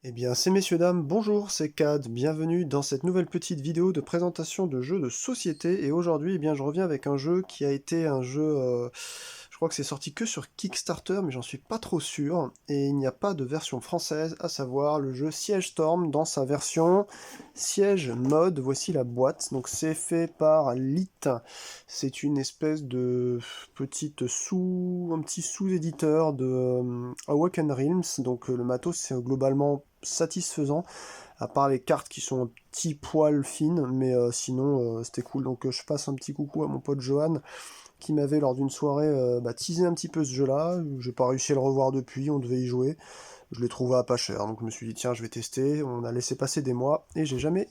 Eh bien, c'est messieurs, dames, bonjour, c'est Cad, bienvenue dans cette nouvelle petite vidéo de présentation de jeux de société, et aujourd'hui, eh bien, je reviens avec un jeu qui a été un jeu, je crois que c'est sorti que sur Kickstarter, mais j'en suis pas trop sûr, et il n'y a pas de version française, à savoir le jeu Siege Storm dans sa version Siege Mode. Voici la boîte, donc c'est fait par Lit, c'est une espèce de un petit sous-éditeur de Awaken Realms, donc le matos c'est globalement satisfaisant, à part les cartes qui sont un petit poil fines, mais sinon c'était cool. Donc je passe un petit coucou à mon pote Johan, qui m'avait lors d'une soirée teasé un petit peu ce jeu-là. J'ai pas réussi à le revoir depuis, on devait y jouer. Je l'ai trouvé à pas cher, donc je me suis dit tiens je vais tester. On a laissé passer des mois, et j'ai jamais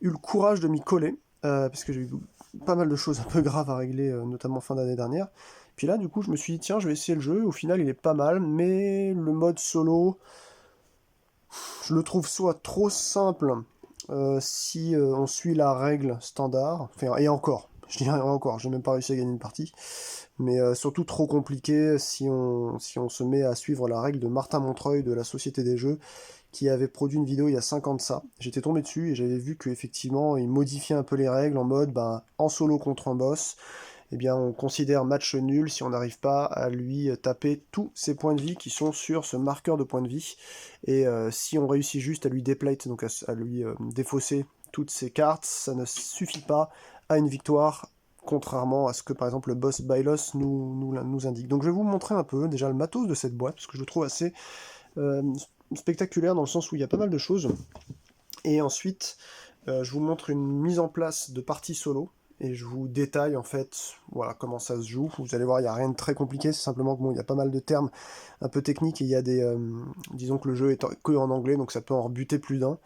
eu le courage de m'y coller, parce que j'ai eu pas mal de choses un peu graves à régler, notamment fin d'année dernière. Puis là, du coup, je me suis dit, tiens, je vais essayer le jeu. Au final, il est pas mal, mais le mode solo, je le trouve soit trop simple si on suit la règle standard, enfin, et encore, je dirais encore, j'ai même pas réussi à gagner une partie, mais surtout trop compliqué si on se met à suivre la règle de Martin Montreuil de la Société des Jeux, qui avait produit une vidéo il y a 5 ans de ça. J'étais tombé dessus et j'avais vu qu'effectivement, il modifiait un peu les règles en mode, ben, en solo contre un boss, eh bien, on considère match nul si on n'arrive pas à lui taper tous ses points de vie qui sont sur ce marqueur de points de vie. Et si on réussit juste à lui déplate, donc à lui défausser toutes ses cartes, ça ne suffit pas à une victoire, contrairement à ce que par exemple le boss Bylos nous indique. Donc je vais vous montrer un peu déjà le matos de cette boîte, parce que je le trouve assez euh, spectaculaire dans le sens où il y a pas mal de choses. Et ensuite, je vous montre une mise en place de partie solo, et je vous détaille en fait voilà, comment ça se joue. Vous allez voir, il n'y a rien de très compliqué, c'est simplement que bon, il y a pas mal de termes un peu techniques, et il y a des... disons que le jeu est que en anglais, donc ça peut en rebuter plus d'un.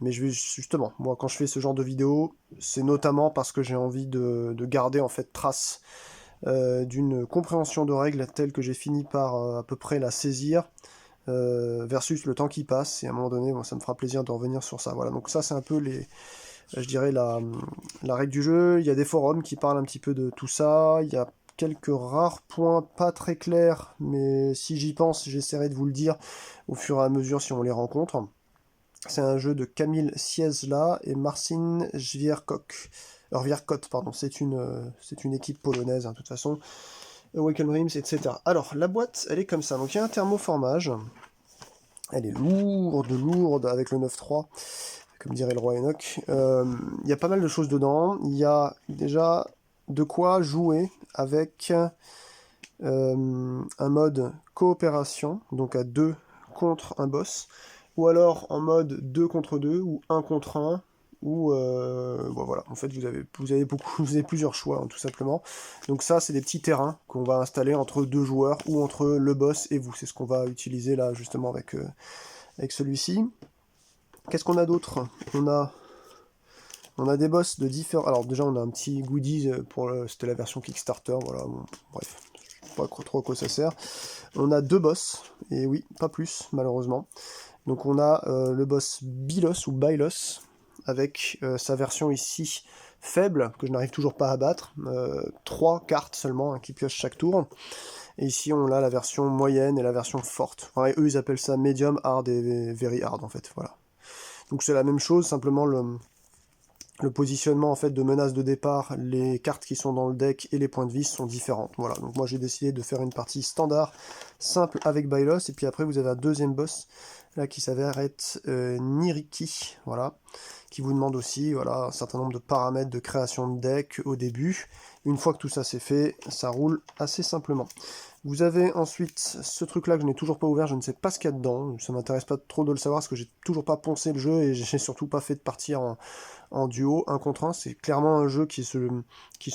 Mais je vais justement, moi quand je fais ce genre de vidéo, c'est notamment parce que j'ai envie de garder en fait trace d'une compréhension de règles telle que j'ai fini par à peu près la saisir, versus le temps qui passe, et à un moment donné, bon, ça me fera plaisir de revenir sur ça. Voilà, donc ça c'est un peu je dirais la règle du jeu. Il y a des forums qui parlent un petit peu de tout ça, il y a quelques rares points pas très clairs, mais si j'y pense, j'essaierai de vous le dire au fur et à mesure si on les rencontre. C'est un jeu de Kamil Ciesla et Marcin Zwierkot, pardon, c'est une équipe polonaise, hein, de toute façon. Awaken Realms, etc. Alors, la boîte, elle est comme ça. Donc, il y a un thermoformage. Elle est lourde, lourde, avec le 9.3, comme dirait le roi Enoch. Il y a pas mal de choses dedans. Il y a déjà de quoi jouer avec un mode coopération, donc à 2 contre un boss, ou alors en mode 2 contre 2, ou un contre un, ou bon, voilà, en fait vous avez plusieurs choix, hein, tout simplement. Donc ça c'est des petits terrains qu'on va installer entre deux joueurs, ou entre le boss et vous. C'est ce qu'on va utiliser là justement avec celui-ci. Qu'est-ce qu'on a d'autre? On a des boss de différents... Alors déjà on a un petit goodies c'était la version Kickstarter, voilà, bon, bref, je sais pas trop à quoi ça sert. On a deux boss, et oui, pas plus, malheureusement. Donc on a le boss Bylos, ou Bylos, avec sa version ici faible, que je n'arrive toujours pas à battre. 3 cartes seulement, hein, qui piochent chaque tour. Et ici on a la version moyenne et la version forte. Enfin, eux ils appellent ça medium, hard et very hard en fait, voilà. Donc c'est la même chose, simplement le positionnement en fait de menace de départ, les cartes qui sont dans le deck et les points de vie sont différentes. Voilà, donc moi j'ai décidé de faire une partie standard, simple avec Bylos, et puis après vous avez un deuxième boss, là qui s'avère être Niriki, voilà, qui vous demande aussi voilà, un certain nombre de paramètres de création de deck au début. Une fois que tout ça c'est fait, ça roule assez simplement. Vous avez ensuite ce truc là que je n'ai toujours pas ouvert, je ne sais pas ce qu'il y a dedans, ça m'intéresse pas trop de le savoir parce que j'ai toujours pas poncé le jeu, et j'ai surtout pas fait de partie en duo, un contre un. C'est clairement un jeu qui se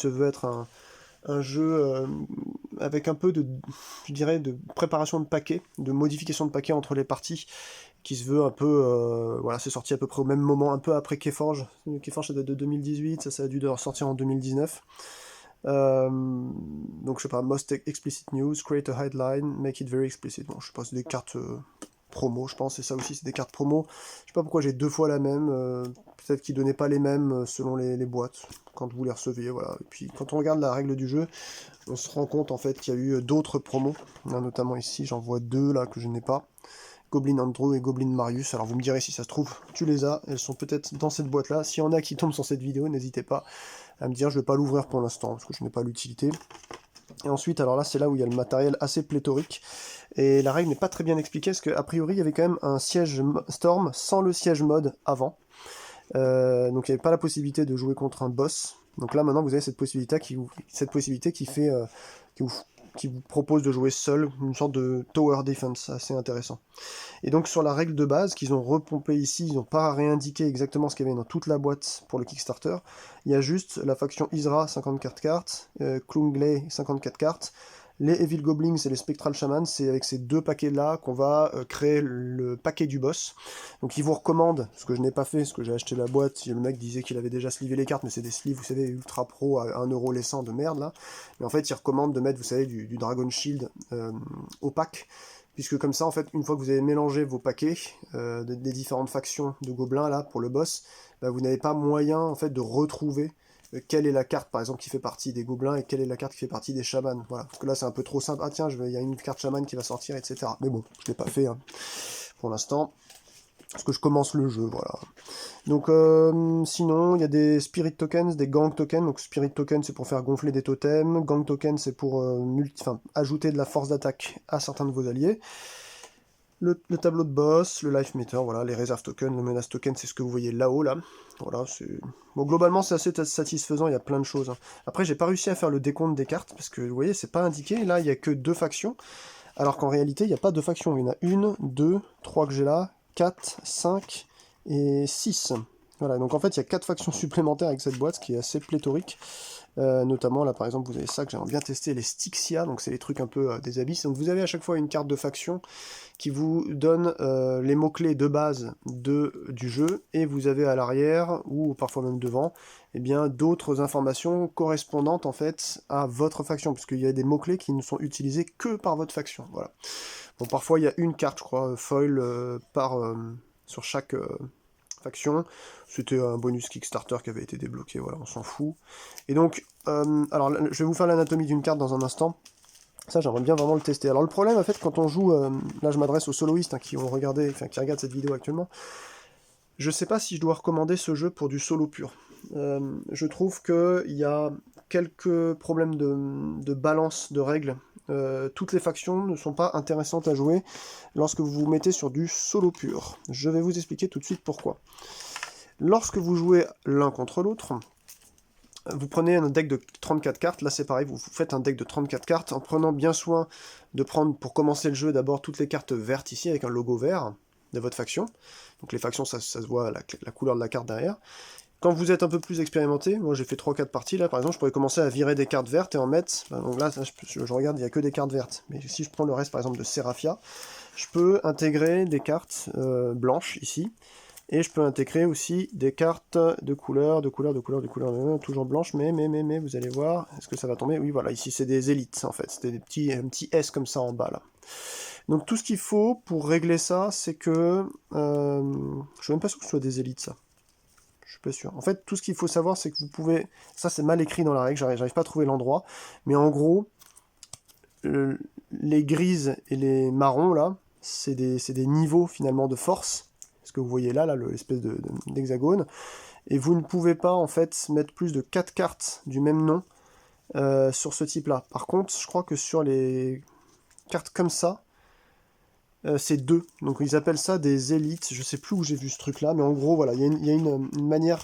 veut être un jeu avec un peu de, je dirais, de préparation de paquets, de modification de paquets entre les parties, qui se veut un peu, voilà, c'est sorti à peu près au même moment, un peu après Keyforge. Keyforge ça date de 2018, ça a dû sortir en 2019. Donc je sais pas, most explicit news, create a headline, make it very explicit. Bon, je sais pas, c'est des cartes promo, je pense, et ça aussi c'est des cartes promo. Je sais pas pourquoi j'ai deux fois la même, peut-être qu'ils donnaient pas les mêmes selon les boîtes, quand vous les receviez, voilà. Et puis quand on regarde la règle du jeu, on se rend compte en fait qu'il y a eu d'autres promos, hein, notamment ici, j'en vois deux là que je n'ai pas. Goblin Andrew et Goblin Marius. Alors vous me direz si ça se trouve, tu les as, elles sont peut-être dans cette boîte-là. S'il y en a qui tombent sur cette vidéo, n'hésitez pas à me dire, je vais pas l'ouvrir pour l'instant, parce que je n'ai pas l'utilité. Et ensuite, alors là, c'est là où il y a le matériel assez pléthorique. Et la règle n'est pas très bien expliquée, parce qu'a priori, il y avait quand même un siège Storm sans le siège mode avant. Donc il n'y avait pas la possibilité de jouer contre un boss. Donc là, maintenant, vous avez cette possibilité qui fait... qui vous propose de jouer seul, une sorte de tower defense assez intéressant. Et donc sur la règle de base qu'ils ont repompé ici, ils n'ont pas réindiqué exactement ce qu'il y avait dans toute la boîte pour le Kickstarter. Il y a juste la faction Isra 54 cartes, Klungley 54 cartes, les Evil Goblins et les Spectral Shaman, c'est avec ces deux paquets-là qu'on va créer le paquet du boss. Donc ils vous recommandent, ce que je n'ai pas fait, ce que j'ai acheté la boîte, le mec disait qu'il avait déjà slivé les cartes, mais c'est des sleeves, vous savez, ultra pro à 1€ les 100 de merde là. Mais en fait, ils recommandent de mettre, vous savez, du Dragon Shield opaque, puisque comme ça, en fait, une fois que vous avez mélangé vos paquets des différentes factions de gobelins là pour le boss, bah, vous n'avez pas moyen en fait de retrouver quelle est la carte par exemple qui fait partie des gobelins et quelle est la carte qui fait partie des chamans. Voilà, parce que là c'est un peu trop simple. Ah tiens, il y a une carte chaman qui va sortir, etc. Mais bon, je l'ai pas fait hein, pour l'instant, parce que je commence le jeu, voilà. Donc sinon, il y a des Spirit Tokens, des Gang Tokens. Donc Spirit Token c'est pour faire gonfler des totems, Gang Token c'est pour ajouter de la force d'attaque à certains de vos alliés. Le tableau de boss, le life meter, voilà, les reserve tokens, le menace token, c'est ce que vous voyez là-haut, là. Voilà, c'est... Bon, globalement, c'est assez satisfaisant, il y a plein de choses. Hein. Après, j'ai pas réussi à faire le décompte des cartes, parce que, vous voyez, c'est pas indiqué. Là, il y a que 2 factions, alors qu'en réalité, il n'y a pas 2 factions. Il y en a 1, 2, 3 que j'ai là, 4, 5 et 6. Voilà, donc en fait, il y a 4 factions supplémentaires avec cette boîte, ce qui est assez pléthorique. Notamment là par exemple vous avez ça que j'aimerais bien tester, les Styxia, donc c'est les trucs un peu des abysses. Donc vous avez à chaque fois une carte de faction qui vous donne les mots-clés de base du jeu, et vous avez à l'arrière, ou parfois même devant, eh bien d'autres informations correspondantes en fait à votre faction, puisqu'il y a des mots-clés qui ne sont utilisés que par votre faction. Voilà. Bon, parfois il y a une carte, je crois, foil sur chaque faction. C'était un bonus Kickstarter qui avait été débloqué, voilà, on s'en fout. Et donc, alors je vais vous faire l'anatomie d'une carte dans un instant. Ça, j'aimerais bien vraiment le tester. Alors le problème, en fait, quand on joue, là je m'adresse aux soloistes hein, qui regardent cette vidéo actuellement, je sais pas si je dois recommander ce jeu pour du solo pur. Je trouve qu'il y a quelques problèmes de balance de règles. Toutes les factions ne sont pas intéressantes à jouer lorsque vous vous mettez sur du solo pur. Je vais vous expliquer tout de suite pourquoi. Lorsque vous jouez l'un contre l'autre, vous prenez un deck de 34 cartes, là c'est pareil, vous faites un deck de 34 cartes en prenant bien soin de prendre, pour commencer le jeu, d'abord toutes les cartes vertes ici, avec un logo vert de votre faction. Donc les factions, ça se voit la couleur de la carte derrière. Quand vous êtes un peu plus expérimenté, moi j'ai fait 3-4 parties, là par exemple, je pourrais commencer à virer des cartes vertes et en mettre, donc là je regarde, il n'y a que des cartes vertes. Mais si je prends le reste par exemple de Seraphia, je peux intégrer des cartes blanches ici, et je peux intégrer aussi des cartes de couleur, toujours blanches, mais vous allez voir, est-ce que ça va tomber? Oui, voilà, ici c'est des élites en fait, c'était un petit S comme ça en bas là. Donc tout ce qu'il faut pour régler ça, c'est que... je suis même pas sûr que ce soit des élites ça. Je suis pas sûr. En fait, tout ce qu'il faut savoir, c'est que vous pouvez... Ça c'est mal écrit dans la règle, j'arrive pas à trouver l'endroit, mais en gros, les grises et les marrons là, c'est des niveaux finalement de force. Ce que vous voyez là l'espèce d'hexagone, et vous ne pouvez pas en fait mettre plus de 4 cartes du même nom sur ce type là. Par contre, je crois que sur les cartes comme ça, c'est 2, donc ils appellent ça des élites, je sais plus où j'ai vu ce truc là, mais en gros voilà, il y a une manière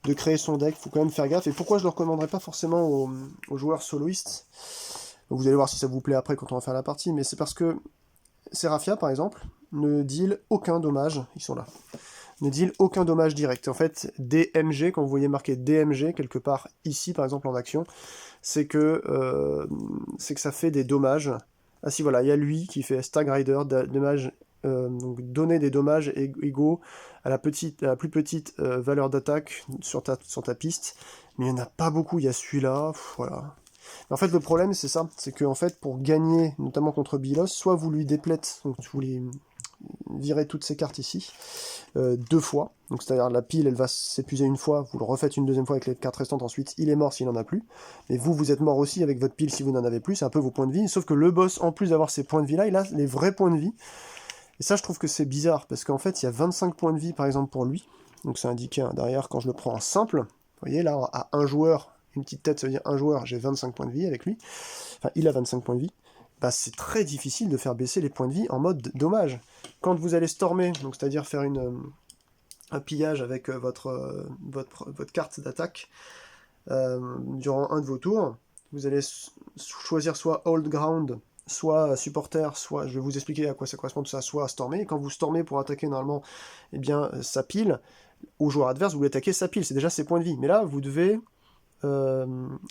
de créer son deck, il faut quand même faire gaffe, et pourquoi je ne le recommanderais pas forcément aux joueurs soloistes, donc vous allez voir si ça vous plaît après quand on va faire la partie, mais c'est parce que Seraphia par exemple ne deal aucun dommage, ils sont là, ne deal aucun dommage direct. En fait, DMG, quand vous voyez marqué DMG quelque part ici par exemple en action, c'est que ça fait des dommages. Ah si voilà, il y a lui qui fait Stag Rider, donc donner des dommages égaux à la plus petite valeur d'attaque sur ta piste, mais il n'y en a pas beaucoup, il y a celui-là, voilà. En fait, le problème, c'est ça, c'est que en fait, pour gagner, notamment contre Bilos, soit vous lui déplètes, donc vous lui virez toutes ces cartes ici, 2 fois, donc c'est-à-dire la pile, elle va s'épuiser une fois, vous le refaites une deuxième fois avec les cartes restantes, ensuite il est mort s'il n'en a plus, mais vous êtes mort aussi avec votre pile si vous n'en avez plus, c'est un peu vos points de vie, sauf que le boss, en plus d'avoir ces points de vie-là, il a les vrais points de vie, Et ça, je trouve que c'est bizarre, parce qu'en fait, il y a 25 points de vie, par exemple, pour lui. Donc c'est indiqué derrière quand je le prends en simple. Vous voyez, là, à un joueur, une petite tête, ça veut dire un joueur, j'ai 25 points de vie avec lui. Enfin, il a 25 points de vie. Bah, c'est très difficile de faire baisser les points de vie en mode dommage. Quand vous allez stormer, donc c'est-à-dire faire un pillage avec votre carte d'attaque, durant un de vos tours, vous allez choisir soit Hold Ground, soit supporter, soit, je vais vous expliquer à quoi ça correspond tout ça, soit stormer. Et quand vous stormez pour attaquer normalement, eh bien, sa pile, au joueur adverse, vous l'attaquez sa pile, c'est déjà ses points de vie. Mais là, vous devez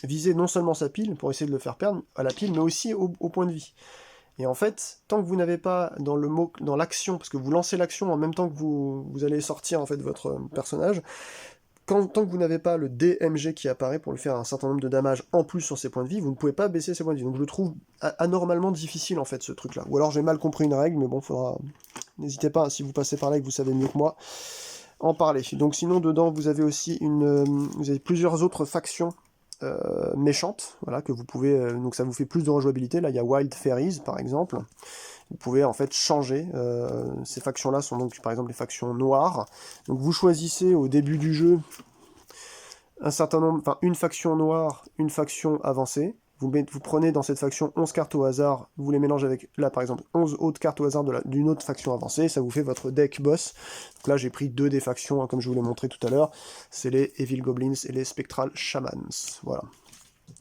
viser non seulement sa pile, pour essayer de le faire perdre à la pile, mais aussi au point de vie. Et en fait, tant que vous n'avez pas dans l'action, parce que vous lancez l'action en même temps que vous allez sortir en fait votre personnage, tant que vous n'avez pas le DMG qui apparaît pour lui faire un certain nombre de dommages en plus sur ses points de vie, vous ne pouvez pas baisser ses points de vie. Donc je le trouve anormalement difficile en fait ce truc là. Ou alors j'ai mal compris une règle, mais bon, faudra. N'hésitez pas, si vous passez par là et que vous savez mieux que moi, en parler. Donc sinon dedans vous avez aussi vous avez plusieurs autres factions méchantes, voilà, que vous pouvez. Donc ça vous fait plus de rejouabilité. Là il y a Wild Fairies par exemple. Vous pouvez en fait changer. Ces factions-là sont donc par exemple les factions noires. Donc vous choisissez au début du jeu un certain nombre, enfin une faction noire, une faction avancée. Vous prenez dans cette faction 11 cartes au hasard, vous les mélangez avec, là par exemple, 11 autres cartes au hasard d'une autre faction avancée, ça vous fait votre deck boss. Donc là j'ai pris deux des factions, hein, comme je vous l'ai montré tout à l'heure, c'est les Evil Goblins et les Spectral Shamans. Voilà.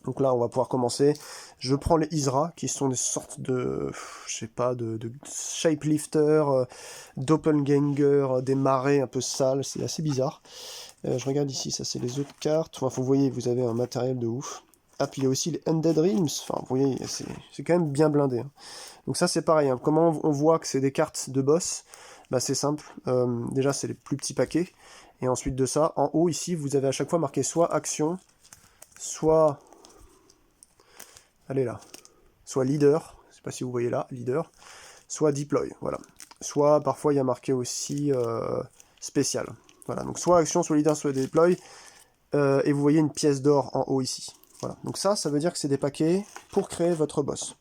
Donc là, on va pouvoir commencer. Je prends les Isra, qui sont des sortes de, je sais pas, de shapelifter, doppelganger, des marais un peu sales, c'est assez bizarre. Je regarde ici, ça c'est les autres cartes. Enfin, vous voyez, vous avez un matériel de ouf. Ah, puis il y a aussi les Undead Realms. Enfin, vous voyez, c'est quand même bien blindé. Hein. Donc ça, c'est pareil. Hein. Comment on voit que c'est des cartes de boss? Bah, c'est simple. Déjà, c'est les plus petits paquets. Et ensuite de ça, en haut, ici, vous avez à chaque fois marqué soit action, soit... Allez là. Soit leader, je sais pas si vous voyez là, leader, soit deploy, voilà. Soit parfois il y a marqué aussi spécial. Voilà, donc soit action, soit leader, soit deploy, et vous voyez une pièce d'or en haut ici. Voilà, donc ça veut dire que c'est des paquets pour créer votre boss.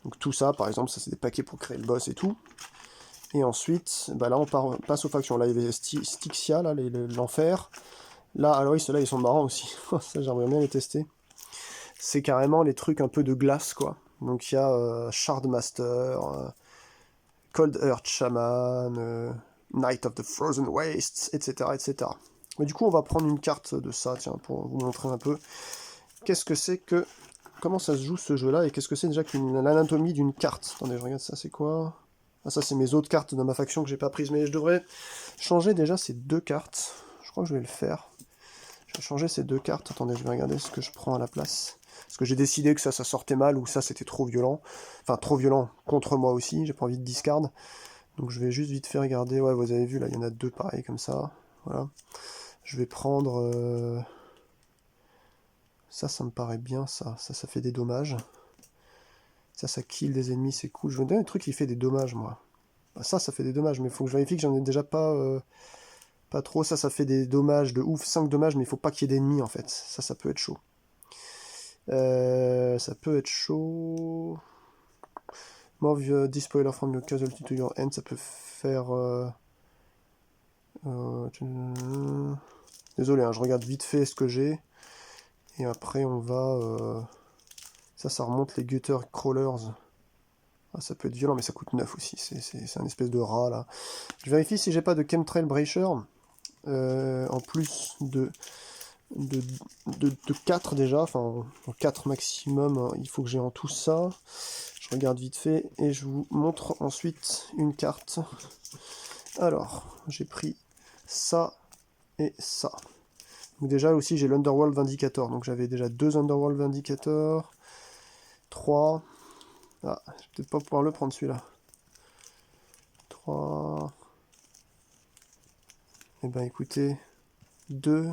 Donc tout ça, par exemple, ça c'est des paquets pour créer le boss et tout. Et ensuite, bah là on passe aux factions. Là il y avait Styxia, là, l'enfer. Là, alors oui, ceux-là ils sont marrants aussi. Ça j'aimerais bien les tester. C'est carrément les trucs un peu de glace, quoi. Donc il y a Shardmaster, Cold Earth Shaman, Knight of the Frozen Wastes, etc., etc. Mais du coup, on va prendre une carte de ça, tiens, pour vous montrer un peu qu'est-ce que c'est que... Comment ça se joue ce jeu-là, et qu'est-ce que c'est déjà l'anatomie d'une carte. Attendez, je regarde ça, c'est quoi? Ah, ça, c'est mes autres cartes de ma faction que j'ai pas prises, mais je devrais changer déjà ces deux cartes. Je crois que je vais le faire. Je vais changer ces deux cartes. Attendez, je vais regarder ce que je prends à la place. Parce que j'ai décidé que ça sortait mal, ou ça c'était trop violent. Enfin, trop violent contre moi aussi, j'ai pas envie de discard. Donc je vais juste vite fait regarder. Ouais, vous avez vu, là, il y en a deux pareils comme ça. Voilà. Je vais prendre... Ça me paraît bien, ça. Ça fait des dommages. Ça kill des ennemis, c'est cool. Je veux donner un truc qui fait des dommages, moi. Bah, ça fait des dommages, mais il faut que je vérifie que j'en ai déjà pas trop. Ça fait des dommages de ouf. 5 dommages, mais il faut pas qu'il y ait d'ennemis, en fait. Ça peut être chaud. Ça peut être chaud. Move Despoiler from your casualty to your end, ça peut faire... Désolé, hein, je regarde vite fait ce que j'ai. Et après, on va... Ça remonte les Gutter Crawlers. Ah, ça peut être violent, mais ça coûte 9 aussi. C'est un espèce de rat, là. Je vérifie si j'ai pas de Chemtrail Breacher. En plus de 4 déjà. Enfin, en 4 maximum. Hein, il faut que j'ai en tout ça. Je regarde vite fait. Et je vous montre ensuite une carte. Alors, j'ai pris ça et ça. Donc déjà aussi j'ai l'Underworld Vindicator. Donc j'avais déjà 2 Underworld Vindicator. 3. Ah, je vais peut-être pas pouvoir le prendre celui-là. 3. Eh ben écoutez, 2.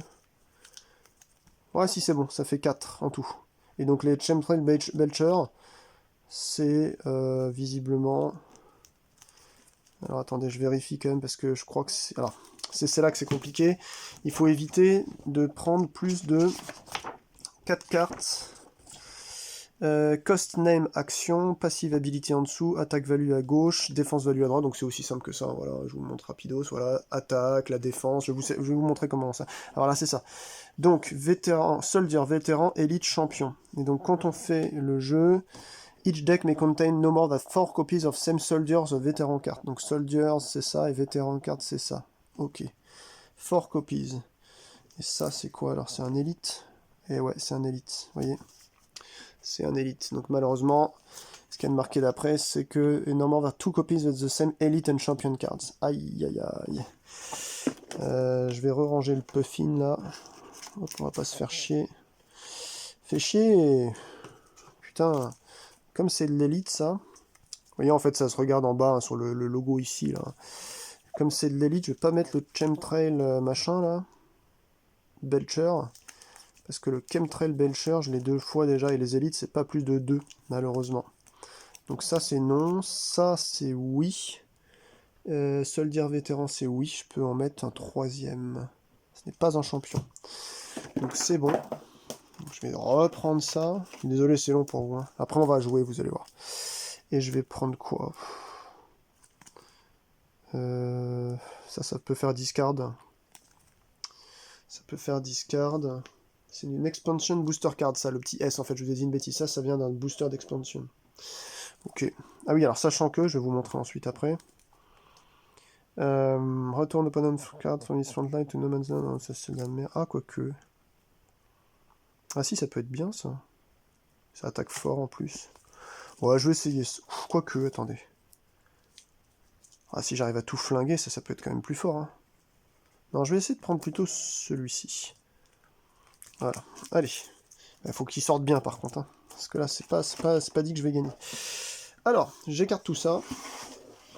Ouais, si c'est bon, ça fait 4 en tout. Et donc les Chemtrail Belcher, c'est visiblement... Alors attendez, je vérifie quand même parce que je crois que c'est... Alors, c'est là que c'est compliqué. Il faut éviter de prendre plus de 4 cartes Cost name action, passive ability en dessous, attaque value à gauche, défense value à droite, donc c'est aussi simple que ça, voilà, je vous montre rapidos, voilà, attaque, la défense, je vais vous montrer comment ça. Alors là c'est ça. Donc vétéran, soldier, vétéran, élite, champion. Et donc quand on fait le jeu, each deck may contain no more than 4 copies of same soldiers of veteran card. Donc soldiers c'est ça et veteran card c'est ça. Ok. 4 copies. Et ça c'est quoi alors? C'est un élite? Et ouais c'est un élite, vous voyez. C'est un élite. Donc malheureusement, ce qu'il y a de marqué d'après, c'est que no more than 2 copies of the same elite and champion cards. Aïe aïe aïe. Je vais re-ranger le puffin là. Hop, on va pas se faire chier. Fait chier. Putain. Comme c'est de l'élite ça. Vous voyez en fait ça se regarde en bas hein, sur le logo ici là. Comme c'est de l'élite, je vais pas mettre le chemtrail machin là. Belcher. Parce que le chemtrail Belcher, je l'ai 2 fois déjà, et les élites, c'est pas plus de 2, malheureusement. Donc ça, c'est non. Ça, c'est oui. Soldier vétéran, c'est oui. Je peux en mettre un 3e. Ce n'est pas un champion. Donc c'est bon. Donc, je vais reprendre ça. Désolé, c'est long pour vous. Hein. Après, on va jouer, vous allez voir. Et je vais prendre quoi? Ça peut faire discard. Ça peut faire discard. C'est une expansion booster card, ça, le petit S, en fait, je vous ai dit une bêtise, ça vient d'un booster d'expansion. Ok. Ah oui, alors, sachant que, je vais vous montrer ensuite après. Return opponent card from his front line to no man's land, non, ça c'est de la merde. Ah, quoique. Ah si, ça peut être bien, ça. Ça attaque fort, en plus. Ouais, je vais essayer. Quoique, attendez. Ah, si j'arrive à tout flinguer, ça peut être quand même plus fort, hein. Non, je vais essayer de prendre plutôt celui-ci. Voilà. Allez. Il faut qu'il sorte bien, par contre, hein. Parce que là, c'est pas dit que je vais gagner. Alors, j'écarte tout ça.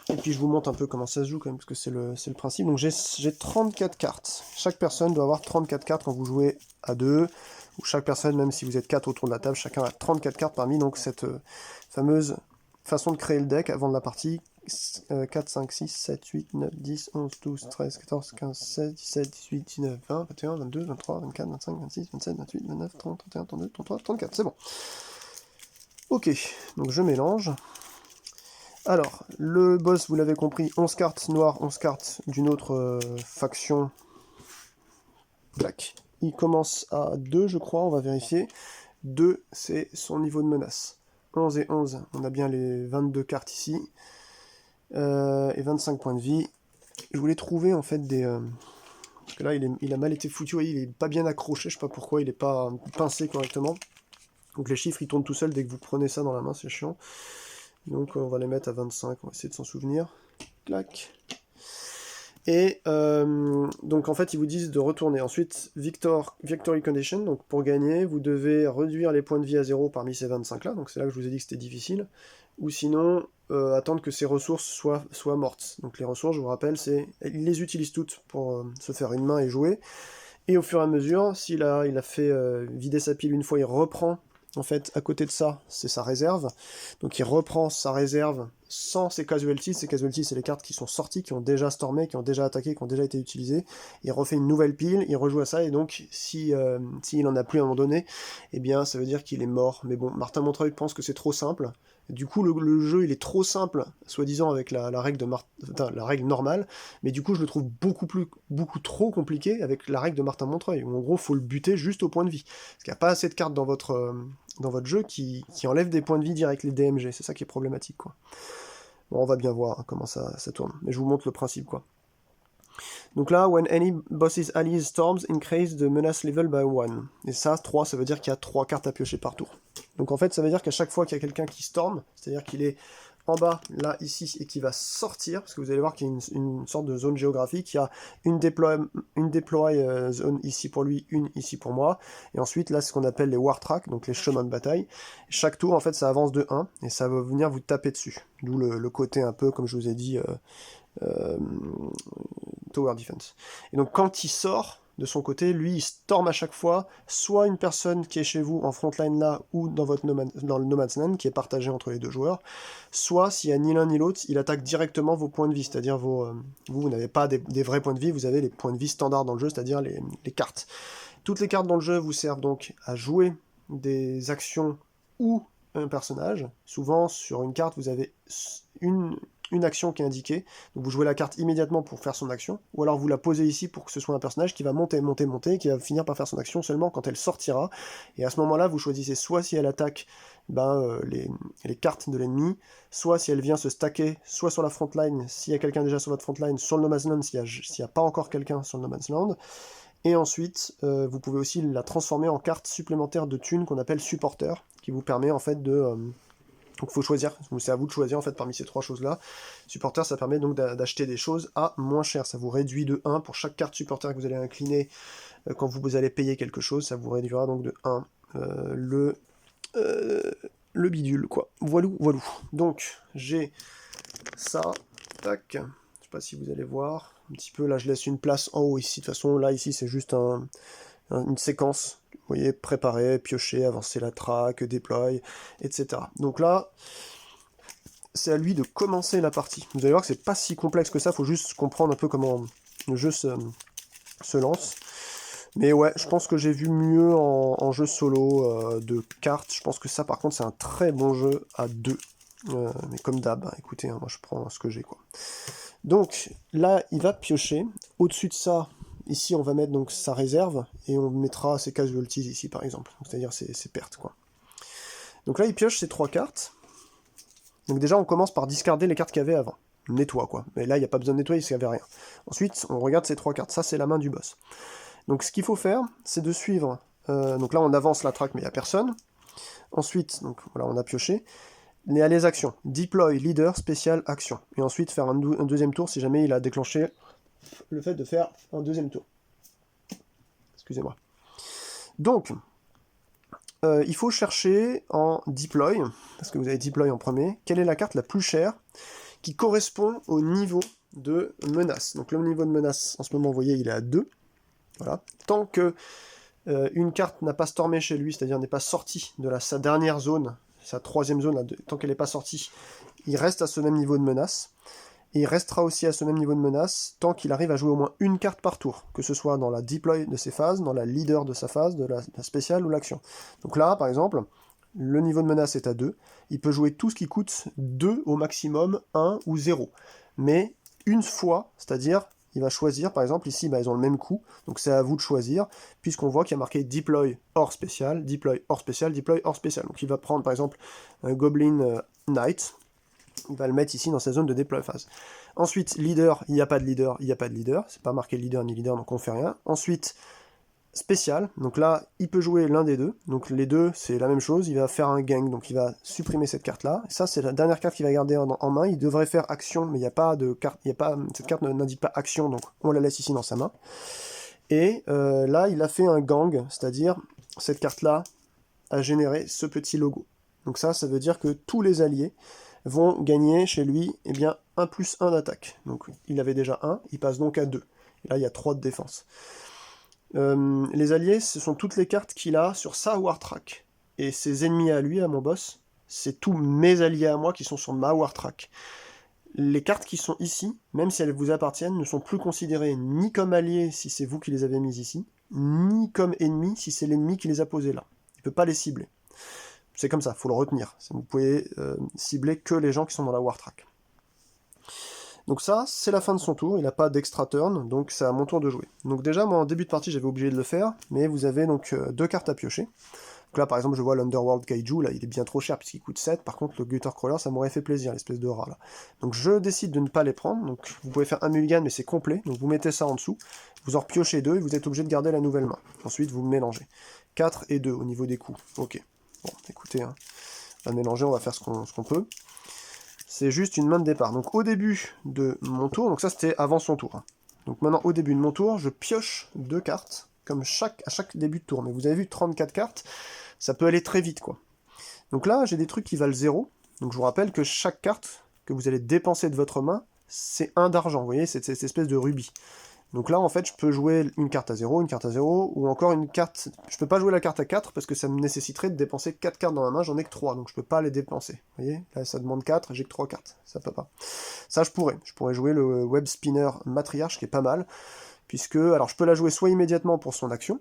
Et puis je vous montre un peu comment ça se joue quand même, parce que c'est le principe. Donc j'ai 34 cartes. Chaque personne doit avoir 34 cartes quand vous jouez à 2. Ou chaque personne, même si vous êtes 4 autour de la table, chacun a 34 cartes parmi donc cette fameuse façon de créer le deck avant de la partie. 4, 5, 6, 7, 8, 9, 10, 11, 12, 13, 14, 15, 16, 17, 18, 19, 20, 21, 22, 23, 24, 25, 26, 27, 28, 29, 30, 31, 32, 33, 34, c'est bon. Ok, donc je mélange. Alors, le boss, vous l'avez compris, 11 cartes noires, 11 cartes d'une autre faction. Black. Il commence à 2, je crois, on va vérifier. 2, c'est son niveau de menace. 11 et 11, on a bien les 22 cartes ici. Et 25 points de vie. Je voulais trouver en fait des... parce que là, il a mal été foutu, vous voyez, il est pas bien accroché, je sais pas pourquoi, il n'est pas pincé correctement. Donc les chiffres, ils tournent tout seuls dès que vous prenez ça dans la main, c'est chiant. Donc on va les mettre à 25, on va essayer de s'en souvenir. Clac. Et donc en fait ils vous disent de retourner. Ensuite, Victory Condition, donc pour gagner, vous devez réduire les points de vie à 0 parmi ces 25 là, donc c'est là que je vous ai dit que c'était difficile. Ou sinon, attendre que ces ressources soient mortes. Donc les ressources, je vous rappelle, il les utilise toutes pour se faire une main et jouer. Et au fur et à mesure, s'il a fait vider sa pile une fois, il reprend. En fait, à côté de ça, c'est sa réserve. Donc il reprend sa réserve sans ses casualties. Ces casualties, c'est les cartes qui sont sorties, qui ont déjà stormé, qui ont déjà attaqué, qui ont déjà été utilisées. Il refait une nouvelle pile, il rejoue à ça, et donc, s'il en a plus à un moment donné, eh bien, ça veut dire qu'il est mort. Mais bon, Martin Montreuil pense que c'est trop simple. Du coup, le jeu, il est trop simple, soi-disant, avec la règle la règle normale, mais du coup, je le trouve beaucoup trop compliqué avec la règle de Martin Montreuil, où en gros, il faut le buter juste au point de vie. Parce qu'il n'y a pas assez de cartes dans votre jeu qui enlèvent des points de vie direct, les DMG, c'est ça qui est problématique, quoi. Bon, on va bien voir hein, comment ça tourne, mais je vous montre le principe, quoi. Donc là, when any boss's allies storms, increase the menace level by 1. Et ça, 3, ça veut dire qu'il y a 3 cartes à piocher par tour. Donc en fait, ça veut dire qu'à chaque fois qu'il y a quelqu'un qui storm, c'est-à-dire qu'il est en bas, là, ici, et qui va sortir, parce que vous allez voir qu'il y a une sorte de zone géographique, il y a une deploy zone ici pour lui, une ici pour moi, et ensuite, là, c'est ce qu'on appelle les war tracks, donc les chemins de bataille. Chaque tour, en fait, ça avance de 1, et ça va venir vous taper dessus. D'où le côté un peu, comme je vous ai dit, tower defense. Et donc quand il sort de son côté, lui il storm à chaque fois, soit une personne qui est chez vous en frontline là, ou dans le No Man's Land, qui est partagé entre les deux joueurs, soit s'il n'y a ni l'un ni l'autre, il attaque directement vos points de vie, c'est-à-dire vous n'avez pas des vrais points de vie, vous avez les points de vie standards dans le jeu, c'est-à-dire les cartes. Toutes les cartes dans le jeu vous servent donc à jouer des actions ou un personnage. Souvent, sur une carte, vous avez une action qui est indiquée, donc vous jouez la carte immédiatement pour faire son action, ou alors vous la posez ici pour que ce soit un personnage qui va monter, monter, monter, qui va finir par faire son action seulement quand elle sortira, et à ce moment-là, vous choisissez soit si elle attaque les cartes de l'ennemi, soit si elle vient se stacker, soit sur la frontline, s'il y a quelqu'un déjà sur votre frontline, sur le No Man's Land, s'il n'y a pas encore quelqu'un sur le No Man's Land, et ensuite, vous pouvez aussi la transformer en carte supplémentaire de thunes qu'on appelle supporter, qui vous permet en fait de... donc il faut choisir, c'est à vous de choisir en fait parmi ces trois choses-là. Supporter, ça permet donc d'acheter des choses à moins cher, ça vous réduit de 1 pour chaque carte supporter que vous allez incliner quand vous allez payer quelque chose, ça vous réduira donc de 1 le bidule, quoi. Voilou, voilou. Donc, j'ai ça, tac, je sais pas si vous allez voir, un petit peu, là je laisse une place en haut ici, de toute façon, là ici c'est juste une séquence, vous voyez, préparer, piocher, avancer la track, déploy, etc. Donc là, c'est à lui de commencer la partie. Vous allez voir que c'est pas si complexe que ça, faut juste comprendre un peu comment le jeu se lance. Mais ouais, je pense que j'ai vu mieux en jeu solo de cartes. Je pense que ça, par contre, c'est un très bon jeu à deux. Mais comme d'hab, hein, écoutez, hein, moi je prends ce que j'ai, quoi. Donc là, il va piocher. Au-dessus de ça, ici, on va mettre donc sa réserve et on mettra ses casualties ici, par exemple. C'est-à-dire ses pertes, quoi. Donc là, il pioche ses 3 cartes. Donc déjà, on commence par discarder les cartes qu'il y avait avant. On nettoie, quoi. Mais là, il n'y a pas besoin de nettoyer, parce qu'il n'y avait rien. Ensuite, on regarde ces 3 cartes. Ça, c'est la main du boss. Donc ce qu'il faut faire, c'est de suivre... donc là, on avance la track, mais il n'y a personne. Ensuite, donc voilà, on a pioché. Il y a les actions. Deploy, leader, spécial, action. Et ensuite, faire un deuxième tour si jamais il a déclenché le fait de faire un deuxième tour. Excusez-moi. Donc, il faut chercher en deploy, parce que vous avez deploy en premier, quelle est la carte la plus chère qui correspond au niveau de menace. Donc le niveau de menace, en ce moment, vous voyez, il est à 2. Voilà. Tant que une carte n'a pas stormé chez lui, c'est-à-dire n'est pas sortie de sa dernière zone, sa troisième zone, là, tant qu'elle n'est pas sortie, il reste à ce même niveau de menace. Et il restera aussi à ce même niveau de menace tant qu'il arrive à jouer au moins une carte par tour, que ce soit dans la deploy de ses phases, dans la leader de sa phase, de la spéciale ou l'action. Donc là, par exemple, le niveau de menace est à 2, il peut jouer tout ce qui coûte 2 au maximum, 1 ou 0. Mais une fois, c'est-à-dire, il va choisir, par exemple, ici, ils ont le même coup, donc c'est à vous de choisir, puisqu'on voit qu'il y a marqué deploy hors spécial, deploy hors spécial, deploy hors spécial. Donc il va prendre, par exemple, un Goblin Knight, il va le mettre ici dans sa zone de deploy phase. Ensuite, leader, il n'y a pas de leader, il n'y a pas de leader, c'est pas marqué leader ni leader, donc on fait rien. Ensuite, spécial, donc là, il peut jouer l'un des deux, donc les deux, c'est la même chose, il va faire un gang, donc il va supprimer cette carte-là. Ça, c'est la dernière carte qu'il va garder en main, il devrait faire action, mais il n'y a pas de carte, cette carte n'indique pas action, donc on la laisse ici dans sa main. Et là, il a fait un gang, c'est-à-dire, cette carte-là a généré ce petit logo. Donc ça veut dire que tous les alliés vont gagner chez lui eh bien, 1+1 d'attaque. Donc il avait déjà 1, il passe donc à 2. Et là, il y a 3 de défense. Les alliés, ce sont toutes les cartes qu'il a sur sa War Track. Et ses ennemis à lui, à mon boss, c'est tous mes alliés à moi qui sont sur ma War Track. Les cartes qui sont ici, même si elles vous appartiennent, ne sont plus considérées ni comme alliés si c'est vous qui les avez mises ici, ni comme ennemis si c'est l'ennemi qui les a posées là. Il ne peut pas les cibler. C'est comme ça, il faut le retenir. Vous pouvez cibler que les gens qui sont dans la War Track. Donc ça, c'est la fin de son tour, il n'a pas d'extra turn, donc c'est à mon tour de jouer. Donc déjà, moi en début de partie, j'avais oublié de le faire, mais vous avez donc 2 cartes à piocher. Donc là, par exemple, je vois l'Underworld Kaiju, là, il est bien trop cher puisqu'il coûte 7, par contre, le Gutter Crawler, ça m'aurait fait plaisir, l'espèce de rat, là. Donc je décide de ne pas les prendre, donc vous pouvez faire un mulligan, mais c'est complet, donc vous mettez ça en dessous, vous en repiochez 2, et vous êtes obligé de garder la nouvelle main. Ensuite, vous mélangez. 4 et 2 au niveau des coups, ok. Bon, écoutez, hein, on va mélanger, on va faire ce qu'on peut. C'est juste une main de départ. Donc au début de mon tour, donc ça c'était avant son tour. Hein. Donc maintenant au début de mon tour, je pioche 2 cartes, comme à chaque début de tour. Mais vous avez vu 34 cartes, ça peut aller très vite quoi. Donc là j'ai des trucs qui valent 0. Donc je vous rappelle que chaque carte que vous allez dépenser de votre main, c'est 1 d'argent. Vous voyez, c'est cette espèce de rubis. Donc là, en fait, je peux jouer une carte à 0, une carte à 0, ou encore une carte... Je peux pas jouer la carte à 4, parce que ça me nécessiterait de dépenser 4 cartes dans ma main, j'en ai que 3, donc je peux pas les dépenser. Vous voyez, là, ça demande 4, j'ai que 3 cartes, ça peut pas. Ça, je pourrais jouer le Web Spinner Matriarche, qui est pas mal, puisque... Alors, je peux la jouer soit immédiatement pour son action,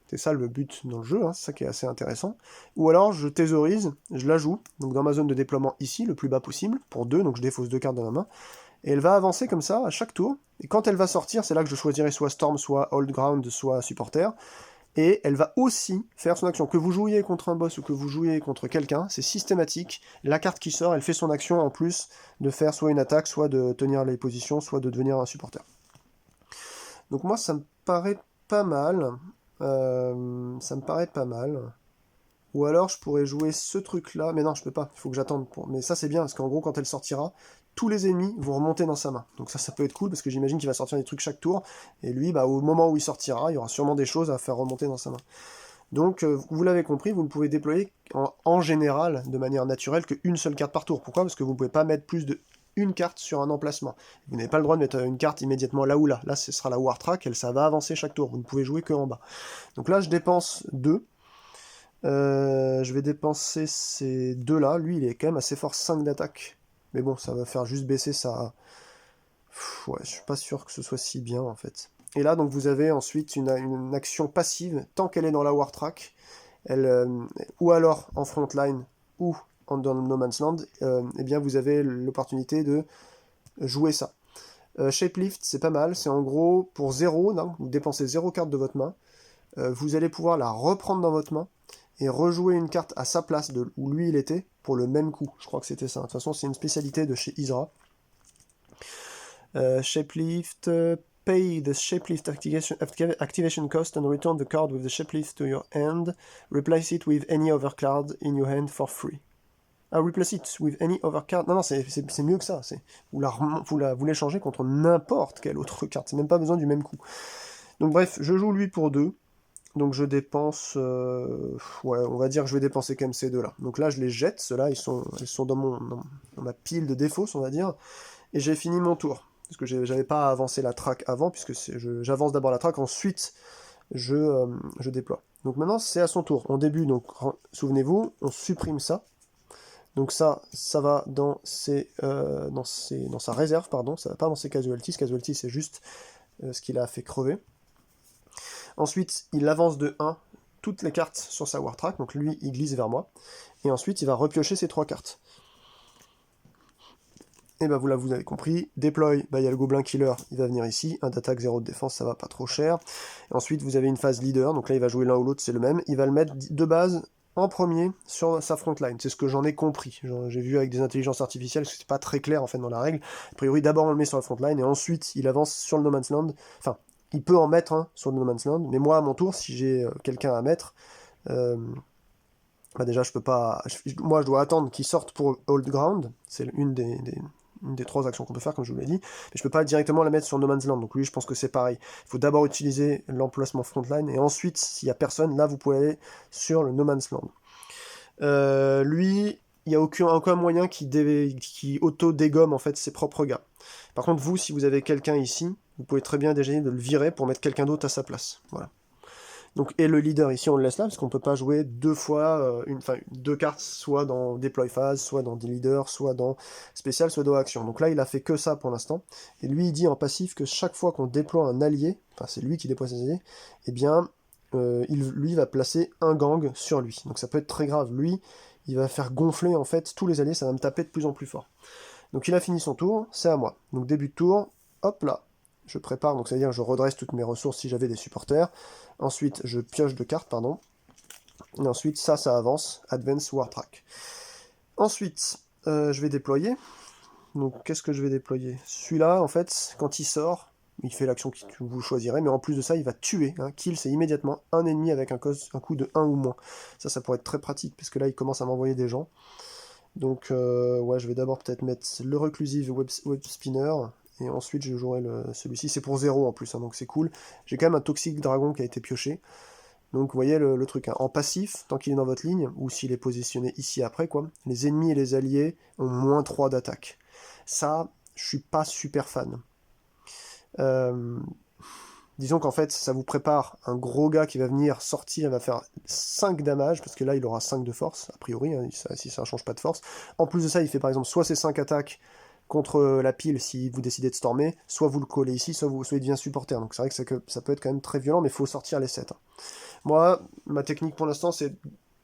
C'est ça le but dans le jeu, hein, c'est ça qui est assez intéressant. Ou alors je thésaurise, je la joue, donc dans ma zone de déploiement ici, le plus bas possible, pour 2, donc je défausse 2 cartes dans ma main, et elle va avancer comme ça à chaque tour, et quand elle va sortir, c'est là que je choisirai soit Storm, soit Old Ground, soit Supporter, et elle va aussi faire son action. Que vous jouiez contre un boss ou que vous jouiez contre quelqu'un, c'est systématique, la carte qui sort, elle fait son action en plus de faire soit une attaque, soit de tenir les positions, soit de devenir un supporter. Donc moi ça me paraît pas mal, ça me paraît pas mal. Ou alors je pourrais jouer ce truc là, mais non je peux pas, il faut que j'attende pour... Mais ça c'est bien, parce qu'en gros quand elle sortira, tous les ennemis vont remonter dans sa main. Donc ça peut être cool, parce que j'imagine qu'il va sortir des trucs chaque tour, et lui, bah, au moment où il sortira, il y aura sûrement des choses à faire remonter dans sa main. Donc vous l'avez compris, vous ne pouvez déployer en général, de manière naturelle, qu'une seule carte par tour. Pourquoi? Parce que vous ne pouvez pas mettre plus de une carte sur un emplacement. Vous n'avez pas le droit de mettre une carte immédiatement là ou là. Là, ce sera la War Track, ça va avancer chaque tour. Vous ne pouvez jouer que en bas. Donc là, je dépense 2. Je vais dépenser ces 2 là. Lui, il est quand même assez fort, 5 d'attaque. Mais bon, ça va faire juste baisser sa... Ouais, je suis pas sûr que ce soit si bien, en fait. Et là, donc, vous avez ensuite une action passive, tant qu'elle est dans la War Track, ou alors en frontline, ou dans le No Man's Land, eh bien, vous avez l'opportunité de jouer ça. Shapelift, c'est pas mal, c'est en gros, pour 0, vous dépensez 0 carte de votre main, vous allez pouvoir la reprendre dans votre main, et rejouer une carte à sa place de où lui il était, pour le même coup. Je crois que c'était ça. De toute façon, c'est une spécialité de chez Isra. Shapelift, pay the Shapelift activation cost and return the card with the Shapelift to your hand. Replace it with any other card in your hand for free. Ah, replace it with any other card. Non, c'est mieux que ça. Vous l'échangez contre n'importe quelle autre carte. C'est même pas besoin du même coup. Donc bref, je joue lui pour 2. Donc je dépense... ouais, on va dire que je vais dépenser quand même ces 2 là. Donc là, je les jette. Ceux-là, ils sont dans ma pile de défauts, on va dire. Et j'ai fini mon tour. Parce que j'avais pas avancé la track avant, puisque j'avance d'abord la track, ensuite je déploie. Donc maintenant, c'est à son tour. En début, donc souvenez-vous, on supprime ça. Donc ça va dans sa réserve, pardon. Ça va pas dans ses casualties. Casualties, c'est juste ce qu'il a fait crever. Ensuite, il avance de 1 toutes les cartes sur sa War Track, donc lui, il glisse vers moi. Et ensuite, il va repiocher ses 3 cartes. Et bah vous avez compris, deploy, bah il y a le Gobelin Killer, il va venir ici, 1 d'attaque, 0 de défense, ça va pas trop cher. Et ensuite, vous avez une phase leader, donc là, il va jouer l'un ou l'autre, c'est le même. Il va le mettre de base en premier sur sa frontline, c'est ce que j'en ai compris. J'ai vu avec des intelligences artificielles, parce que c'est pas très clair en fait dans la règle. A priori, d'abord on le met sur la frontline, et ensuite, il avance sur le No Man's Land. Enfin, il peut en mettre un sur le No Man's Land, mais moi, à mon tour, si j'ai quelqu'un à mettre, bah déjà, je peux pas... Moi, je dois attendre qu'il sorte pour Old Ground, c'est une des 3 actions qu'on peut faire, comme je vous l'ai dit, mais je peux pas directement la mettre sur No Man's Land, donc lui, je pense que c'est pareil. Il faut d'abord utiliser l'emplacement frontline, et ensuite, s'il y a personne, là, vous pouvez aller sur le No Man's Land. Lui, il n'y a aucun moyen qui auto-dégomme, en fait, ses propres gars. Par contre, vous, si vous avez quelqu'un ici, vous pouvez très bien déjeuner de le virer pour mettre quelqu'un d'autre à sa place. Voilà. Donc, et le leader ici, on le laisse là, parce qu'on ne peut pas jouer 2 fois, 2 cartes, soit dans deploy phase, soit dans des leaders, soit dans spécial, soit dans action. Donc là, il a fait que ça pour l'instant. Et lui, il dit en passif que chaque fois qu'on déploie un allié, enfin c'est lui qui déploie ses alliés, eh bien, lui va placer un gang sur lui. Donc ça peut être très grave. Lui, il va faire gonfler en fait tous les alliés, ça va me taper de plus en plus fort. Donc il a fini son tour, c'est à moi. Donc début de tour, hop là, je prépare, donc c'est-à-dire je redresse toutes mes ressources si j'avais des supporters. Ensuite, je pioche 2 cartes, pardon. Et ensuite, ça avance, Advance War Track. Ensuite, je vais déployer. Donc qu'est-ce que je vais déployer? Celui-là, en fait, quand il sort, il fait l'action que vous choisirez, mais en plus de ça, il va tuer. Kill, c'est immédiatement un ennemi avec un coup de 1 ou moins. Ça pourrait être très pratique, parce que là, il commence à m'envoyer des gens. Donc, ouais, je vais d'abord peut-être mettre le Reclusive Web Spinner, et ensuite je jouerai celui-ci. C'est pour 0 en plus, donc c'est cool. J'ai quand même un Toxic Dragon qui a été pioché. Donc vous voyez le truc, en passif, tant qu'il est dans votre ligne, ou s'il est positionné ici après, quoi, les ennemis et les alliés ont moins 3 d'attaque. Ça, je suis pas super fan. Disons qu'en fait, ça vous prépare un gros gars qui va venir sortir, il va faire 5 damage, parce que là, il aura 5 de force, a priori, si ça ne change pas de force. En plus de ça, il fait par exemple soit ses 5 attaques contre la pile si vous décidez de stormer, soit vous le collez ici, soit il devient supporter. Donc c'est vrai que ça peut être quand même très violent, mais il faut sortir les 7. Moi, ma technique pour l'instant, c'est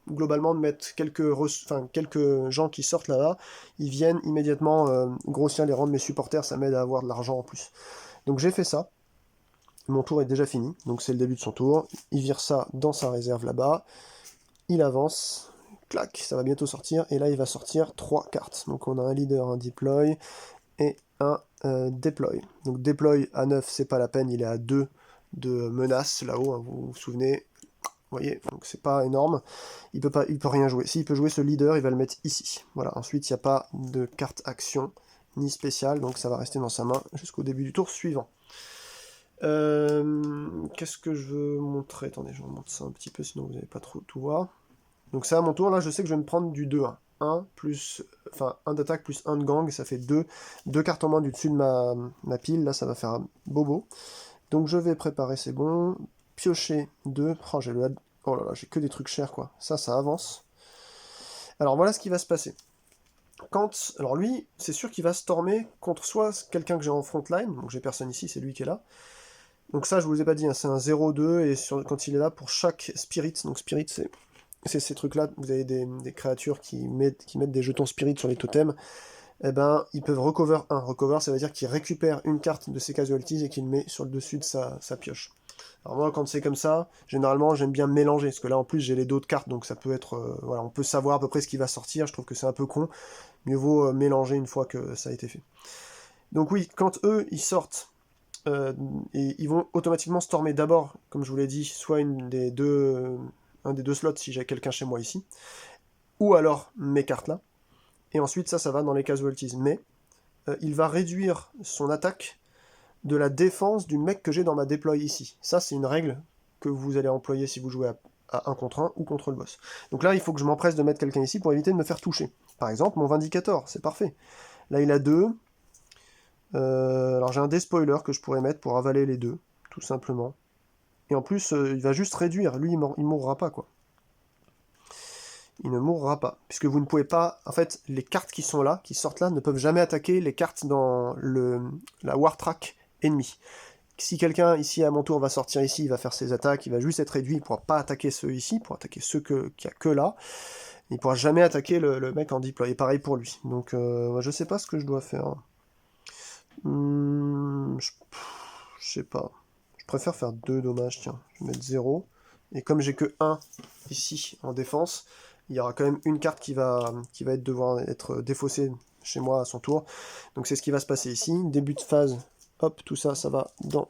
globalement de mettre quelques gens qui sortent là-bas, ils viennent immédiatement grossir les rangs de mes supporters, ça m'aide à avoir de l'argent en plus. Donc j'ai fait ça, mon tour est déjà fini, donc c'est le début de son tour, il vire ça dans sa réserve là-bas, il avance, clac, ça va bientôt sortir, et là il va sortir 3 cartes. Donc on a un leader, un deploy, et un deploy. Donc deploy à 9, c'est pas la peine, il est à 2 de menace là-haut, hein, vous vous souvenez. Vous voyez, donc c'est pas énorme. Il peut rien jouer. S'il peut jouer ce leader, il va le mettre ici. Voilà, ensuite il n'y a pas de carte action, ni spéciale, donc ça va rester dans sa main jusqu'au début du tour suivant. Qu'est-ce que je veux montrer? Attendez, je remonte ça un petit peu, sinon vous n'allez pas trop tout voir. Donc ça, à mon tour, là, je sais que je vais me prendre du 2-1. 1 plus, enfin, 1 d'attaque plus 1 de gang, ça fait 2. 2 cartes en moins du dessus de ma pile, là, ça va faire un bobo. Donc je vais préparer, c'est bon. Piocher 2. Oh, oh là là, j'ai que des trucs chers, quoi. Ça avance. Alors voilà ce qui va se passer. Alors lui, c'est sûr qu'il va stormer contre soit quelqu'un que j'ai en frontline, donc j'ai personne ici, c'est lui qui est là. Donc ça, je vous ai pas dit, hein, c'est un 0-2, et quand il est là, pour chaque spirit, donc spirit, c'est ces trucs-là, vous avez des créatures qui mettent des jetons spirit sur les totems, eh ben, ils peuvent recover 1. Recover, ça veut dire qu'il récupère une carte de ses casualties et qu'il met sur le dessus de sa pioche. Alors moi, quand c'est comme ça, généralement, j'aime bien mélanger, parce que là, en plus, j'ai les d'autres cartes, donc ça peut être... voilà, on peut savoir à peu près ce qui va sortir, je trouve que c'est un peu con. Mieux vaut mélanger une fois que ça a été fait. Donc oui, quand eux, ils sortent, et ils vont automatiquement stormer d'abord, comme je vous l'ai dit, soit un des deux slots si j'ai quelqu'un chez moi ici, ou alors mes cartes là, et ensuite ça va dans les casualties. Mais il va réduire son attaque de la défense du mec que j'ai dans ma déploy ici. Ça, c'est une règle que vous allez employer si vous jouez à 1 contre 1 ou contre le boss. Donc là, il faut que je m'empresse de mettre quelqu'un ici pour éviter de me faire toucher. Par exemple, mon Vindicator, c'est parfait. Là, il a 2. Alors j'ai un despoiler que je pourrais mettre pour avaler les 2, tout simplement. Et en plus, il va juste réduire. Lui, il mourra pas, quoi. Il ne mourra pas. Puisque vous ne pouvez pas... En fait, les cartes qui sont là, qui sortent là, ne peuvent jamais attaquer les cartes dans la War Track ennemie. Si quelqu'un ici à mon tour va sortir ici, il va faire ses attaques, il va juste être réduit, il ne pourra pas attaquer ceux ici, il pourra attaquer ceux qu'il n'y a que là. Il ne pourra jamais attaquer le mec en deploy. Et pareil pour lui. Donc je sais pas ce que je dois faire. Je sais pas. Je préfère faire 2 dommages, tiens. Je vais mettre 0. Et comme j'ai que 1 ici en défense, il y aura quand même une carte qui va devoir être défaussée chez moi à son tour. Donc c'est ce qui va se passer ici. Début de phase, hop, tout ça, ça va dans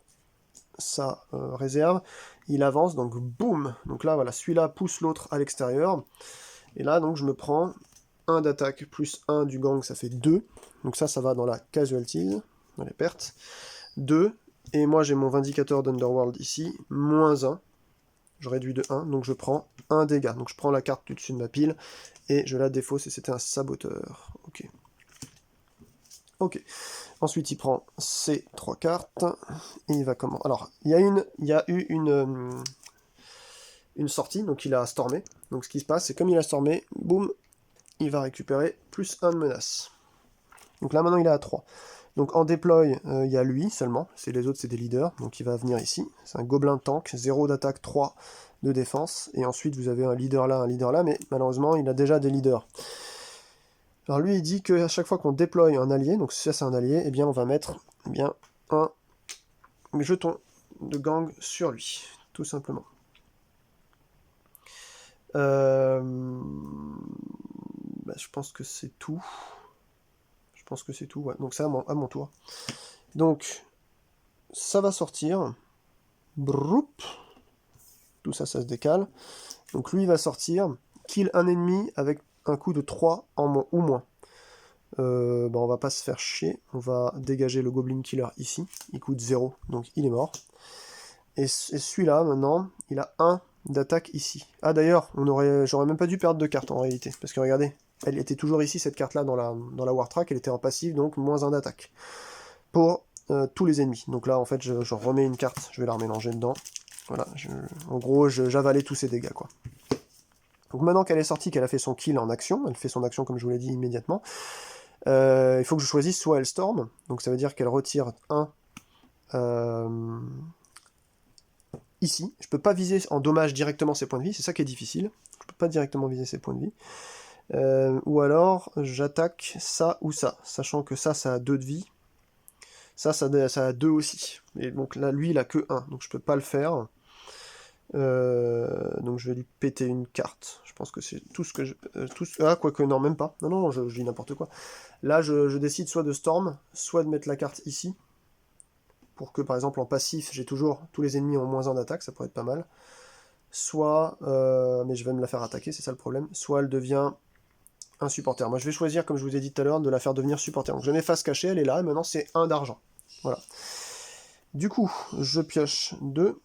sa réserve. Il avance, donc boum. Donc là, voilà, celui-là pousse l'autre à l'extérieur. Et là, donc je me prends 1 d'attaque plus 1 du gang, ça fait 2. Donc ça va dans la casualties, dans les pertes. 2. Et moi, j'ai mon Vindicator d'Underworld ici, moins 1. Je réduis de 1, donc je prends 1 dégât. Donc je prends la carte du dessus de ma pile, et je la défausse, et c'était un saboteur. Ok. Ok. Ensuite, il prend ces 3 cartes, et il va comment? Alors, il y a eu une sortie, donc il a stormé. Donc ce qui se passe, c'est comme il a stormé, boum, il va récupérer plus 1 de menace. Donc là, maintenant, il est à 3. Donc en deploy, il y a lui seulement, les autres c'est des leaders, donc il va venir ici, c'est un gobelin tank, 0 d'attaque, 3 de défense, et ensuite vous avez un leader là, mais malheureusement il a déjà des leaders. Alors lui il dit qu'à chaque fois qu'on déploie un allié, donc si ça c'est un allié, eh bien on va mettre un jeton de gang sur lui, tout simplement. Je pense que c'est tout. Ouais. Donc c'est à mon tour. Donc, ça va sortir. Broup. Tout ça, ça se décale. Donc lui, il va sortir. Kill un ennemi avec un coup de 3 ou moins. On va pas se faire chier. On va dégager le Goblin Killer ici. Il coûte 0, donc il est mort. Et celui-là, maintenant, il a 1 d'attaque ici. Ah d'ailleurs, j'aurais même pas dû perdre de carte en réalité. Parce que regardez, elle était toujours ici, cette carte-là, dans la War Track. Elle était en passive, donc moins 1 d'attaque. Pour tous les ennemis. Donc là, en fait, je remets une carte. Je vais la remélanger dedans. Voilà, en gros, j'avalais tous ces dégâts, quoi. Donc maintenant qu'elle est sortie, qu'elle a fait son kill en action, elle fait son action, comme je vous l'ai dit, immédiatement, il faut que je choisisse soit elle storm, donc ça veut dire qu'elle retire 1 ici. Je peux pas viser en dommage directement ses points de vie, c'est ça qui est difficile. Je peux pas directement viser ses points de vie. Ou alors, j'attaque ça ou ça, sachant que ça a 2 de vie. Ça a 2 aussi. Et donc là, lui, il a que 1, donc je peux pas le faire. Donc je vais lui péter une carte. Je pense que c'est tout ce que je... Ah, quoique, non, même pas. Non, je dis n'importe quoi. Là, je décide soit de Storm, soit de mettre la carte ici. Pour que, par exemple, en passif, j'ai toujours... Tous les ennemis ont -1 d'attaque, ça pourrait être pas mal. Soit... mais je vais me la faire attaquer, c'est ça le problème. Soit elle devient un supporter. Moi, je vais choisir, comme je vous ai dit tout à l'heure, de la faire devenir supporter. Donc je mets face cachée, elle est là, et maintenant c'est 1 d'argent. Voilà. Du coup, je pioche 2.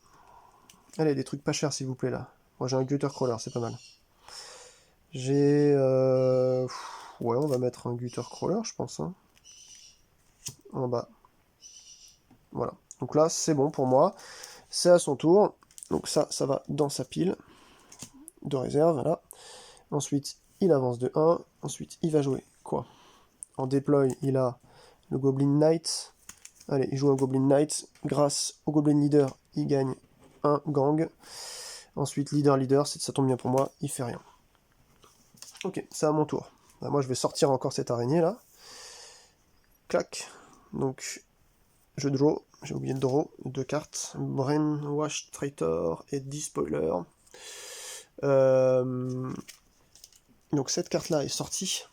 Allez, des trucs pas chers, s'il vous plaît, là. Moi, j'ai un Gutter Crawler, c'est pas mal. J'ai... Ouais, on va mettre un Gutter Crawler, je pense. Hein. En bas. Voilà. Donc là, c'est bon pour moi. C'est à son tour. Donc ça va dans sa pile de réserve, voilà. Ensuite, il avance de 1. Ensuite, il va jouer quoi? En déploy, il a le Goblin Knight. Allez, il joue un Goblin Knight. Grâce au Goblin Leader, il gagne un gang. Ensuite, leader, ça tombe bien pour moi, il fait rien. Ok, c'est à mon tour. Bah, moi, je vais sortir encore cette araignée là. Clac. Donc, je draw. J'ai oublié de draw 2 cartes. Brainwash Traitor et Despoiler. Donc, cette carte là est sortie.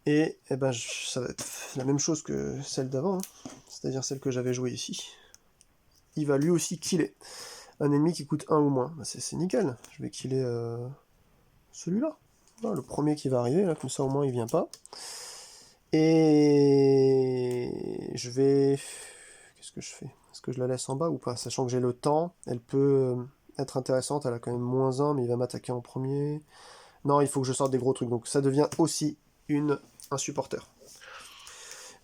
Et ben, ça va être la même chose que celle d'avant. Hein. C'est-à-dire celle que j'avais jouée ici. Il va lui aussi killer un ennemi qui coûte 1 ou moins. Bah, c'est nickel. Je vais killer celui-là. Voilà, le premier qui va arriver, là, comme ça au moins il vient pas. Et je vais... Qu'est-ce que je fais? Est-ce que je la laisse en bas ou pas? Sachant que j'ai le temps, elle peut être intéressante, elle a quand même -1, mais il va m'attaquer en premier. Non, il faut que je sorte des gros trucs, donc ça devient aussi un supporter.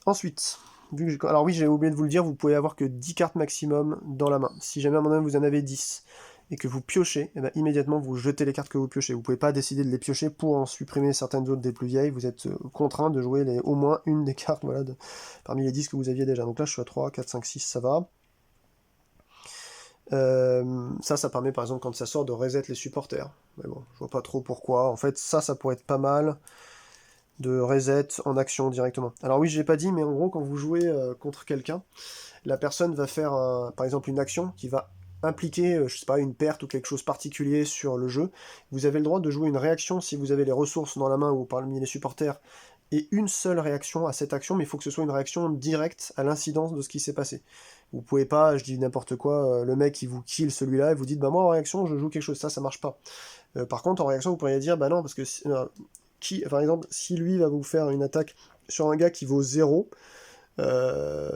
Ensuite, alors oui, j'ai oublié de vous le dire, vous pouvez avoir que 10 cartes maximum dans la main. Si jamais à un moment donné vous en avez 10 et que vous piochez, et bien immédiatement vous jetez les cartes que vous piochez. Vous ne pouvez pas décider de les piocher pour en supprimer certaines autres des plus vieilles, vous êtes contraint de jouer au moins une des cartes voilà, parmi les 10 que vous aviez déjà. Donc là je suis à 3, 4, 5, 6, ça va. Ça permet par exemple quand ça sort de reset les supporters. Mais bon, je vois pas trop pourquoi. En fait ça pourrait être pas mal de reset en action directement. Alors oui, je l'ai pas dit, mais en gros, quand vous jouez contre quelqu'un, la personne va faire, par exemple, une action qui va impliquer, je sais pas, une perte ou quelque chose de particulier sur le jeu. Vous avez le droit de jouer une réaction si vous avez les ressources dans la main ou parmi les supporters, et une seule réaction à cette action, mais il faut que ce soit une réaction directe à l'incidence de ce qui s'est passé. Vous pouvez pas, je dis n'importe quoi, le mec il vous kill celui-là, et vous dites, bah moi en réaction je joue quelque chose, ça marche pas. Par contre en réaction vous pourriez dire, bah non, parce que par exemple, si lui va vous faire une attaque sur un gars qui vaut 0, bah,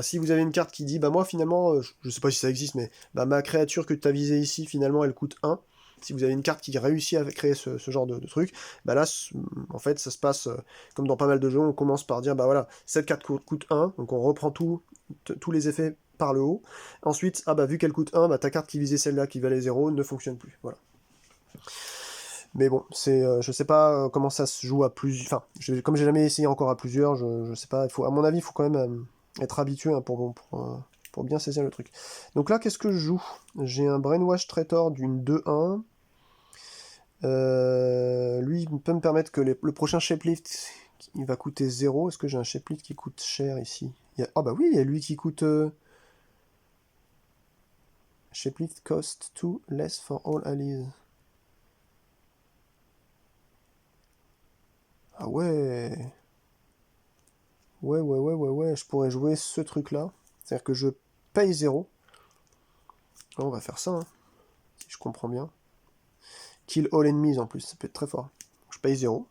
si vous avez une carte qui dit, bah moi finalement, je sais pas si ça existe, mais bah, ma créature que tu as visée ici, finalement elle coûte 1, si vous avez une carte qui réussit à créer ce genre de truc, bah là, en fait, ça se passe comme dans pas mal de jeux, on commence par dire, bah voilà, cette carte coûte 1, donc on reprend tous les effets par le haut. Ensuite, ah bah vu qu'elle coûte 1, bah ta carte qui visait celle-là qui valait 0 ne fonctionne plus, voilà. Mais bon, je sais pas comment ça se joue à plusieurs. Enfin, comme j'ai jamais essayé encore à plusieurs, je sais pas. À mon avis, il faut quand même être habitué hein, pour bien saisir le truc. Donc là, qu'est-ce que je joue? J'ai un Brainwash Traitor d'une 2-1. Lui, il peut me permettre que le prochain Shapelift, il va coûter 0. Est-ce que j'ai un Shapelift qui coûte cher ici? Ah bah oui, il y a lui qui coûte... Shapelift cost 2 less for all allies. Ah ouais. Ouais, je pourrais jouer ce truc-là. C'est-à-dire que je paye 0. On va faire ça, hein, si je comprends bien. Kill all enemies en plus, ça peut être très fort. Je paye 0.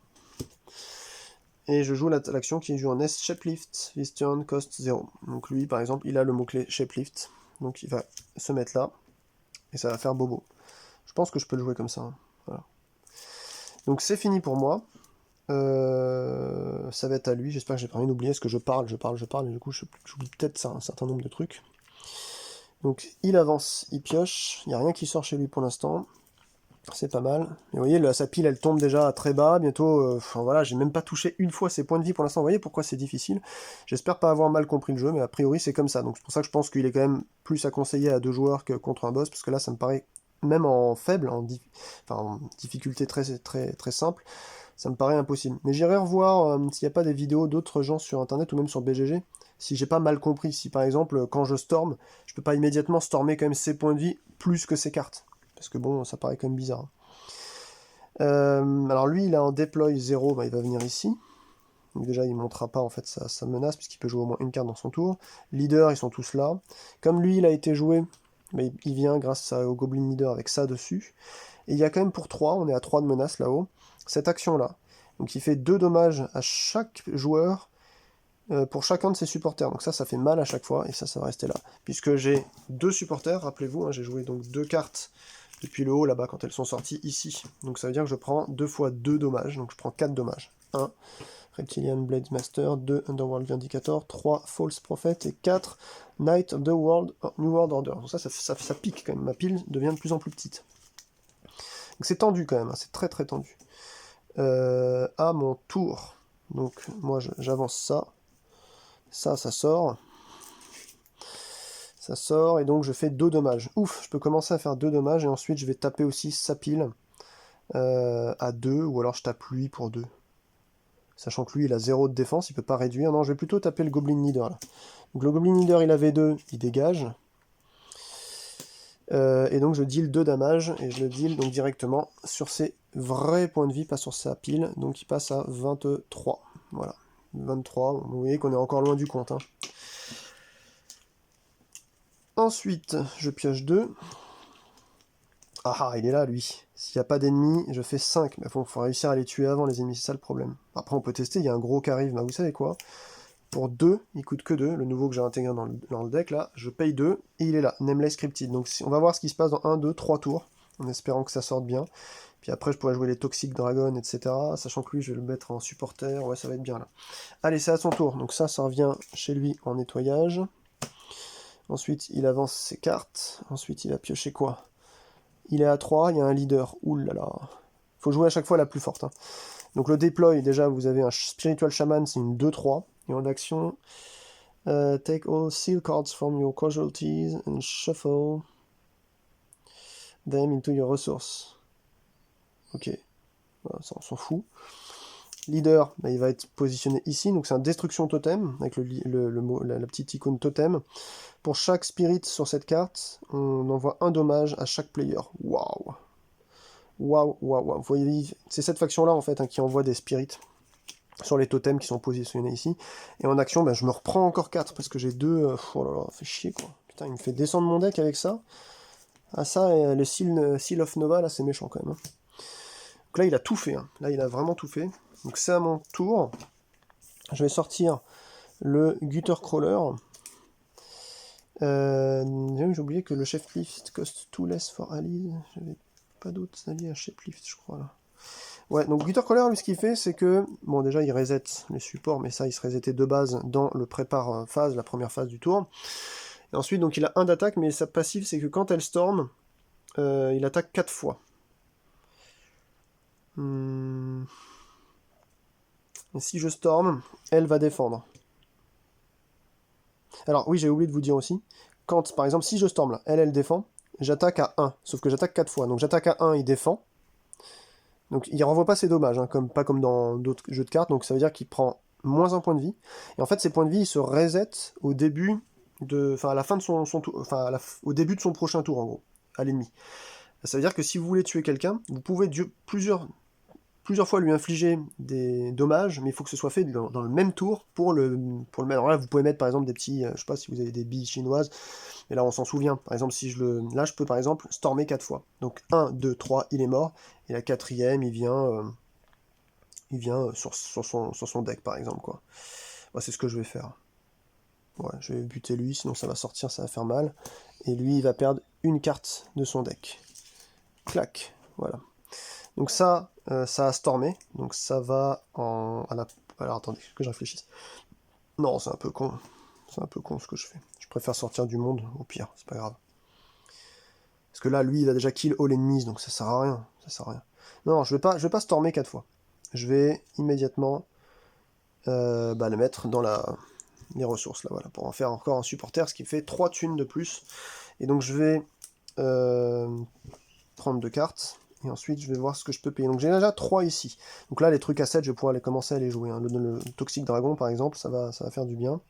Et je joue l'action qui joue en S, Shapelift, this turn cost 0. Donc lui, par exemple, il a le mot-clé Shapelift. Donc il va se mettre là. Et ça va faire bobo. Je pense que je peux le jouer comme ça. Hein. Voilà. Donc c'est fini pour moi. Ça va être à lui, j'espère que j'ai pas rien oublié, parce que je parle, et du coup j'oublie peut-être un certain nombre de trucs. Donc il avance, il pioche, il n'y a rien qui sort chez lui pour l'instant. C'est pas mal. Et vous voyez, sa pile, elle tombe déjà très bas. Bientôt, enfin voilà, j'ai même pas touché une fois ses points de vie pour l'instant. Vous voyez pourquoi c'est difficile. J'espère pas avoir mal compris le jeu, mais a priori, c'est comme ça. Donc c'est pour ça que je pense qu'il est quand même plus à conseiller à 2 joueurs que contre un boss, parce que là, ça me paraît, même en faible, enfin, en difficulté très, très, très simple, ça me paraît impossible. Mais j'irai revoir s'il n'y a pas des vidéos d'autres gens sur Internet ou même sur BGG, si j'ai pas mal compris. Si par exemple, quand je storm, je peux pas immédiatement stormer quand même ses points de vie plus que ses cartes. Parce que bon, ça paraît quand même bizarre. Alors lui, il est en deploy 0, bah, il va venir ici. Donc déjà, il ne montrera pas en fait sa menace, puisqu'il peut jouer au moins une carte dans son tour. Leader, ils sont tous là. Comme lui, il a été joué, bah, il vient grâce au Goblin Leader avec ça dessus. Et il y a quand même pour 3, on est à 3 de menace là-haut, cette action-là. Donc il fait 2 dommages à chaque joueur pour chacun de ses supporters. Donc ça fait mal à chaque fois, et ça va rester là. Puisque j'ai 2 supporters, rappelez-vous, hein, j'ai joué donc 2 cartes depuis le haut là-bas quand elles sont sorties ici. Donc ça veut dire que je prends 2 fois 2 dommages, donc je prends 4 dommages. 1 Reptilian Blade Master, 2 Underworld Vindicator, 3 False Prophet et 4 Knight of the New World Order. Donc ça pique quand même, ma pile devient de plus en plus petite. Donc c'est tendu quand même, hein, c'est très très tendu. À mon tour, donc moi j'avance ça. Ça sort. Ça sort, et donc je fais 2 dommages. Ouf, je peux commencer à faire 2 dommages, et ensuite je vais taper aussi sa pile à 2, ou alors je tape lui pour 2. Sachant que lui, il a 0 de défense, il peut pas réduire. Non, je vais plutôt taper le Goblin Leader, là. Donc le Goblin Leader, il avait 2, il dégage. Et donc je deal 2 damage, et je le deal donc directement sur ses vrais points de vie, pas sur sa pile. Donc il passe à 23. Voilà. 23, vous voyez qu'on est encore loin du compte, hein. Ensuite, je pioche 2. Ah, il est là, lui. S'il n'y a pas d'ennemis, je fais 5. Mais faut réussir à les tuer avant, les ennemis, c'est ça le problème. Après, on peut tester, il y a un gros qui arrive. Bah, vous savez quoi? Pour 2, il coûte que 2. Le nouveau que j'ai intégré dans le deck, là, je paye 2, et il est là, Nameless Scripted. Donc on va voir ce qui se passe dans 1, 2, 3 tours, en espérant que ça sorte bien. Puis après, je pourrais jouer les Toxic Dragon, etc. Sachant que lui, je vais le mettre en supporter. Ouais, ça va être bien, là. Allez, c'est à son tour. Donc ça revient chez lui en nettoyage. Ensuite, il avance ses cartes. Ensuite, il a pioché quoi? Il est à 3, il y a un leader. Ouh là là. Faut jouer à chaque fois la plus forte, hein. Donc le deploy, déjà, vous avez un Spiritual Shaman, c'est une 2-3. Et en action, take all seal cards from your casualties and shuffle them into your resource. Ok, voilà, ça on s'en fout. Leader, bah, il va être positionné ici, donc c'est un destruction totem, avec la petite icône totem. Pour chaque spirit sur cette carte, on envoie un dommage à chaque player. Waouh! Waouh, waouh, waouh. Vous voyez, c'est cette faction-là, en fait, hein, qui envoie des spirits sur les totems qui sont positionnés ici. Et en action, ben, je me reprends encore 4, parce que j'ai 2... oh là là, ça fait chier, quoi. Putain, il me fait descendre mon deck avec ça. Ah ça, et le Seal of Nova, là, c'est méchant, quand même, hein. Donc là, il a tout fait, hein. Là, il a vraiment tout fait. Donc c'est à mon tour. Je vais sortir le Gutter Crawler. J'ai oublié que le Chef Lift cost 2 less for allies. J'avais pas d'autres alliés à Chef Lift, je crois, là. Ouais, donc Gutter Crawler, lui, ce qu'il fait, c'est que, bon, déjà, il reset les supports, mais ça, il se resetait de base dans le prépare phase, la première phase du tour. Et ensuite, donc, il a 1 d'attaque, mais sa passive, c'est que quand elle storm, il attaque 4 fois. Et si je storm, elle va défendre. Alors, oui, j'ai oublié de vous dire aussi, quand, par exemple, si je storm, là, elle défend, j'attaque à 1, sauf que j'attaque 4 fois. Donc, j'attaque à 1, il défend. Donc il renvoie pas ses dommages, hein, pas comme dans d'autres jeux de cartes, donc ça veut dire qu'il prend moins un point de vie. Et en fait, ces points de vie, ils se reset au début à la fin de son tour, au début de son prochain tour, en gros, à l'ennemi. Ça veut dire que si vous voulez tuer quelqu'un, vous pouvez plusieurs fois lui infliger des dommages, mais il faut que ce soit fait dans le même tour pour le mettre. Alors là, vous pouvez mettre par exemple des petits, je sais pas si vous avez des billes chinoises, mais là on s'en souvient. Par exemple, là je peux par exemple stormer 4 fois. Donc 1, 2, 3, il est mort, et la 4e, il vient sur son deck par exemple, quoi. Moi, c'est ce que je vais faire. Ouais, je vais buter lui, sinon ça va sortir, ça va faire mal. Et lui, il va perdre une carte de son deck. Clac, voilà. Donc ça a stormé, donc ça va Alors attendez, que je réfléchisse. Non, c'est un peu con. C'est un peu con ce que je fais. Je préfère sortir du monde, au pire, c'est pas grave. Parce que là, lui, il a déjà kill all enemies, donc ça sert à rien. Ça sert à rien. Non, je vais pas stormer 4 fois. Je vais immédiatement le mettre dans les ressources, là, voilà, pour en faire encore un supporter, ce qui fait 3 thunes de plus. Et donc je vais prendre 2 cartes, et ensuite je vais voir ce que je peux payer. Donc j'ai déjà 3 ici. Donc là, les trucs à 7, je vais pouvoir commencer à les jouer. Hein. Le Toxic Dragon, par exemple, ça va faire du bien.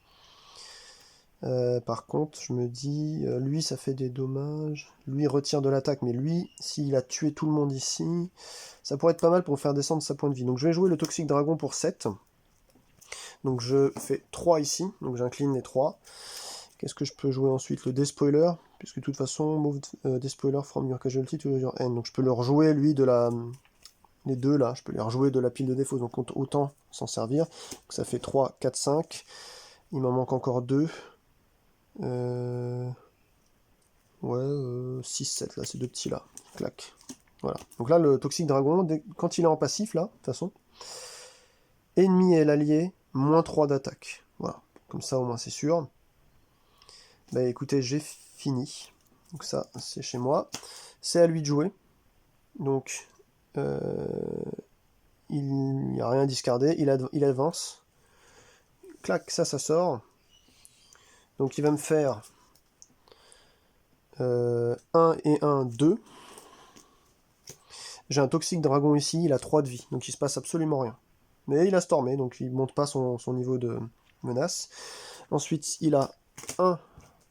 Par contre, je me dis, lui, ça fait des dommages. Lui, il retire de l'attaque, mais lui, s'il a tué tout le monde ici, ça pourrait être pas mal pour faire descendre sa point de vie. Donc je vais jouer le Toxic Dragon pour 7. Donc je fais 3 ici, donc j'incline les 3. Qu'est-ce que je peux jouer ensuite? Le Despoiler, puisque de toute façon, move Despoiler from your casualty to your end. Donc je peux le rejouer, lui, les deux là, je peux les rejouer de la pile de défaut, donc autant s'en servir. Donc ça fait 3, 4, 5. Il m'en manque encore 2. Ouais, 6, 7 là, ces deux petits là. Clac. Voilà. Donc là, le Toxic Dragon, quand il est en passif là, de toute façon, ennemi et l'allié, moins 3 d'attaque. Voilà. Comme ça, au moins, c'est sûr. Bah écoutez, j'ai fini. Donc ça, c'est chez moi. C'est à lui de jouer. Donc, il n'y a rien à discarder. Il avance. Clac, ça sort. Donc il va me faire 1 et 1, 2. J'ai un Toxic Dragon ici, il a 3 de vie. Donc il se passe absolument rien. Mais il a stormé, donc il monte pas son niveau de menace. Ensuite, il a 1.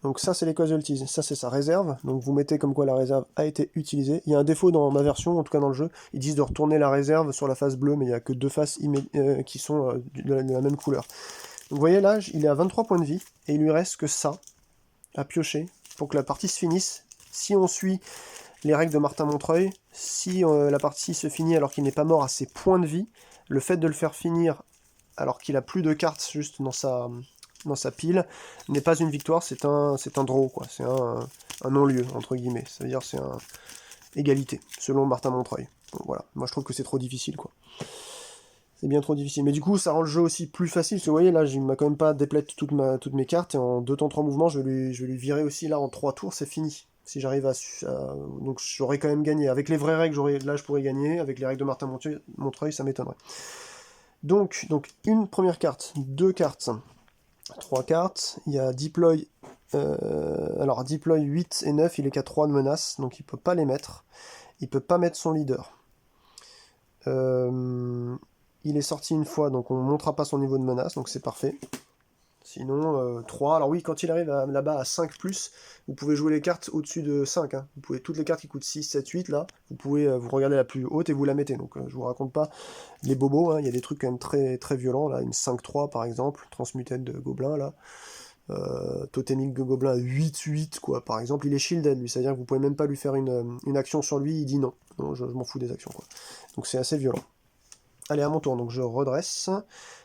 Donc ça, c'est les casualties. Ça, c'est sa réserve. Donc vous mettez comme quoi la réserve a été utilisée. Il y a un défaut dans ma version, en tout cas dans le jeu. Ils disent de retourner la réserve sur la face bleue, mais il n'y a que 2 faces qui sont de la même couleur. Donc vous voyez là, il est à 23 points de vie, et il lui reste que ça à piocher pour que la partie se finisse. Si on suit les règles de Martin Montreuil, si la partie se finit alors qu'il n'est pas mort à ses points de vie, le fait de le faire finir alors qu'il a plus de cartes juste dans sa pile n'est pas une victoire, c'est un draw, quoi. C'est un non-lieu, entre guillemets. Ça veut dire c'est un égalité, selon Martin Montreuil. Donc, voilà, moi je trouve que c'est trop difficile, quoi. C'est bien trop difficile. Mais du coup, ça rend le jeu aussi plus facile. Parce que vous voyez, là, il m'a quand même pas déplate toutes mes cartes. Et en 2 temps 3 mouvements, je vais lui virer aussi. Là, en 3 tours, c'est fini. Si j'arrive donc j'aurais quand même gagné. Avec les vraies règles, là, je pourrais gagner. Avec les règles de Martin Montreuil, ça m'étonnerait. Donc, une première carte, 2 cartes, 3 cartes. Il y a Deploy. Alors, Deploy 8 et 9, il est qu'à 3 de menace. Donc, il peut pas les mettre. Il peut pas mettre son leader. Il est sorti une fois, donc on ne montrera pas son niveau de menace, donc c'est parfait. Sinon, 3. Alors oui, quand il arrive là-bas à 5+, vous pouvez jouer les cartes au-dessus de 5. Hein. Vous pouvez, toutes les cartes qui coûtent 6, 7, 8, là, vous pouvez vous regarder la plus haute et vous la mettez. Donc je vous raconte pas les bobos, hein. Il y a des trucs quand même très, très violents, là, une 5-3 par exemple, Transmuted de Gobelin, là. Totémique de Gobelin 8-8, quoi, par exemple, il est shielded, lui, c'est-à-dire que vous pouvez même pas lui faire une action sur lui, il dit non. Non, je m'en fous des actions, quoi. Donc c'est assez violent. Allez, à mon tour, donc je redresse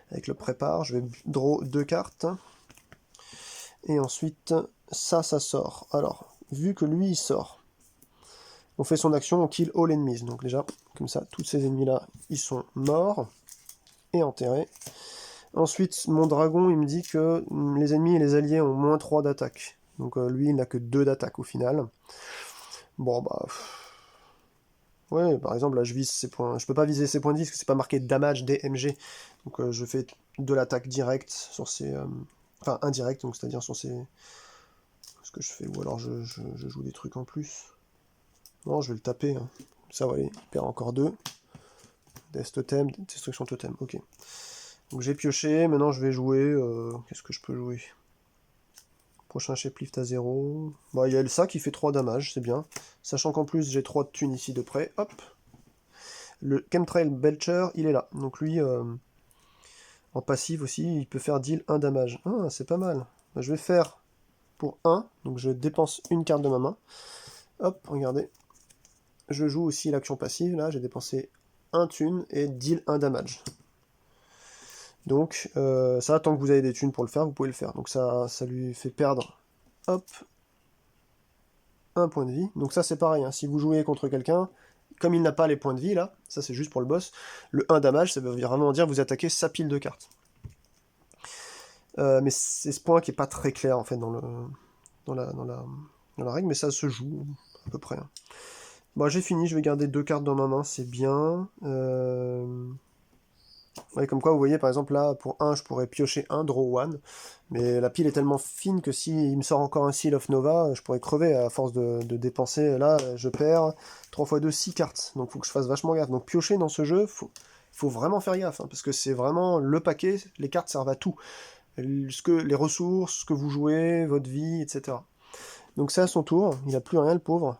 avec le prépare, je vais draw 2 cartes. Et ensuite, ça sort. Alors, vu que lui, il sort, on fait son action, on kill all enemies. Donc déjà, comme ça, tous ces ennemis-là, ils sont morts et enterrés. Ensuite, mon dragon, il me dit que les ennemis et les alliés ont moins 3 d'attaque. Donc lui, il n'a que 2 d'attaque au final. Bon, bah... Ouais, par exemple, là, je vise ses points. Je peux pas viser ses points de vie parce que c'est pas marqué damage DMG. Donc je fais de l'attaque directe sur ces... Enfin, indirect, donc c'est-à-dire sur ces... Ce que je fais, ou alors je joue des trucs en plus. Non, je vais le taper. Hein. Ça, voilà, il perd encore 2. Death Totem, Destruction Totem, ok. Donc j'ai pioché, maintenant je vais jouer... Qu'est-ce que je peux jouer? Prochain Shaplift à 0. Bah, il y a ça qui fait 3 damage, c'est bien. Sachant qu'en plus j'ai 3 de thunes ici de près. Hop. Le Chemtrail Belcher, il est là. Donc lui, en passive aussi, il peut faire deal 1 damage. Ah, c'est pas mal. Bah, je vais faire pour 1. Donc je dépense une carte de ma main. Hop, regardez. Je joue aussi l'action passive. Là, j'ai dépensé 1 thune et deal 1 damage. Donc, ça, tant que vous avez des thunes pour le faire, vous pouvez le faire. Donc ça lui fait perdre, hop, 1 point de vie. Donc ça, c'est pareil, hein. Si vous jouez contre quelqu'un, comme il n'a pas les points de vie, là, ça c'est juste pour le boss, le 1 damage, ça veut vraiment dire vous attaquez sa pile de cartes. Mais c'est ce point qui est pas très clair, en fait, dans la règle, mais ça se joue. à peu près. Hein. Bon, j'ai fini, je vais garder 2 cartes dans ma main, c'est bien. Ouais, comme quoi, vous voyez, par exemple, là, pour 1, je pourrais piocher un draw 1, mais la pile est tellement fine que s'il me sort encore un Seal of Nova, je pourrais crever à force de dépenser. Là, je perds 3 x 2, 6 cartes, donc faut que je fasse vachement gaffe. Donc piocher dans ce jeu, faut vraiment faire gaffe, hein, parce que c'est vraiment le paquet, les cartes servent à tout. Les ressources, ce que vous jouez, votre vie, etc. Donc c'est à son tour, il n'a plus rien le pauvre.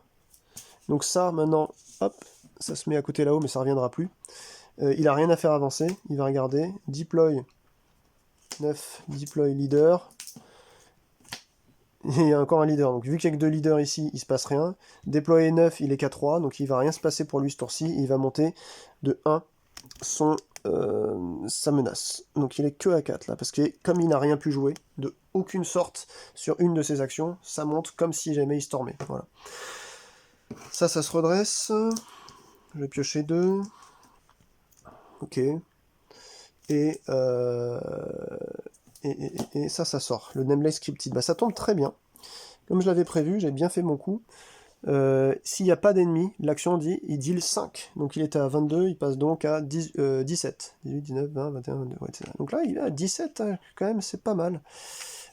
Donc ça, maintenant, hop, ça se met à côté là-haut, mais ça reviendra plus. Il a rien à faire avancer, il va regarder. Deploy 9, deploy leader. Il y a encore un leader, donc vu qu'il n'y a que 2 leaders ici, il se passe rien. Déployer 9, il est qu'à 3, donc il va rien se passer pour lui ce tour-ci. Il va monter de 1 sa menace. Donc il est que à 4 là, parce que comme il n'a rien pu jouer, de aucune sorte, sur une de ses actions, ça monte comme si jamais il stormait. Voilà. Ça se redresse. Je vais piocher 2. Ok. Et ça sort. Le Nameless Scripted. Bah, ça tombe très bien. Comme je l'avais prévu, j'ai bien fait mon coup. S'il n'y a pas d'ennemis, l'action dit il deal 5. Donc il était à 22, il passe donc à 17. 18, 19, 20, 21, 22. Ouais, donc là, il est à 17, hein, quand même, c'est pas mal.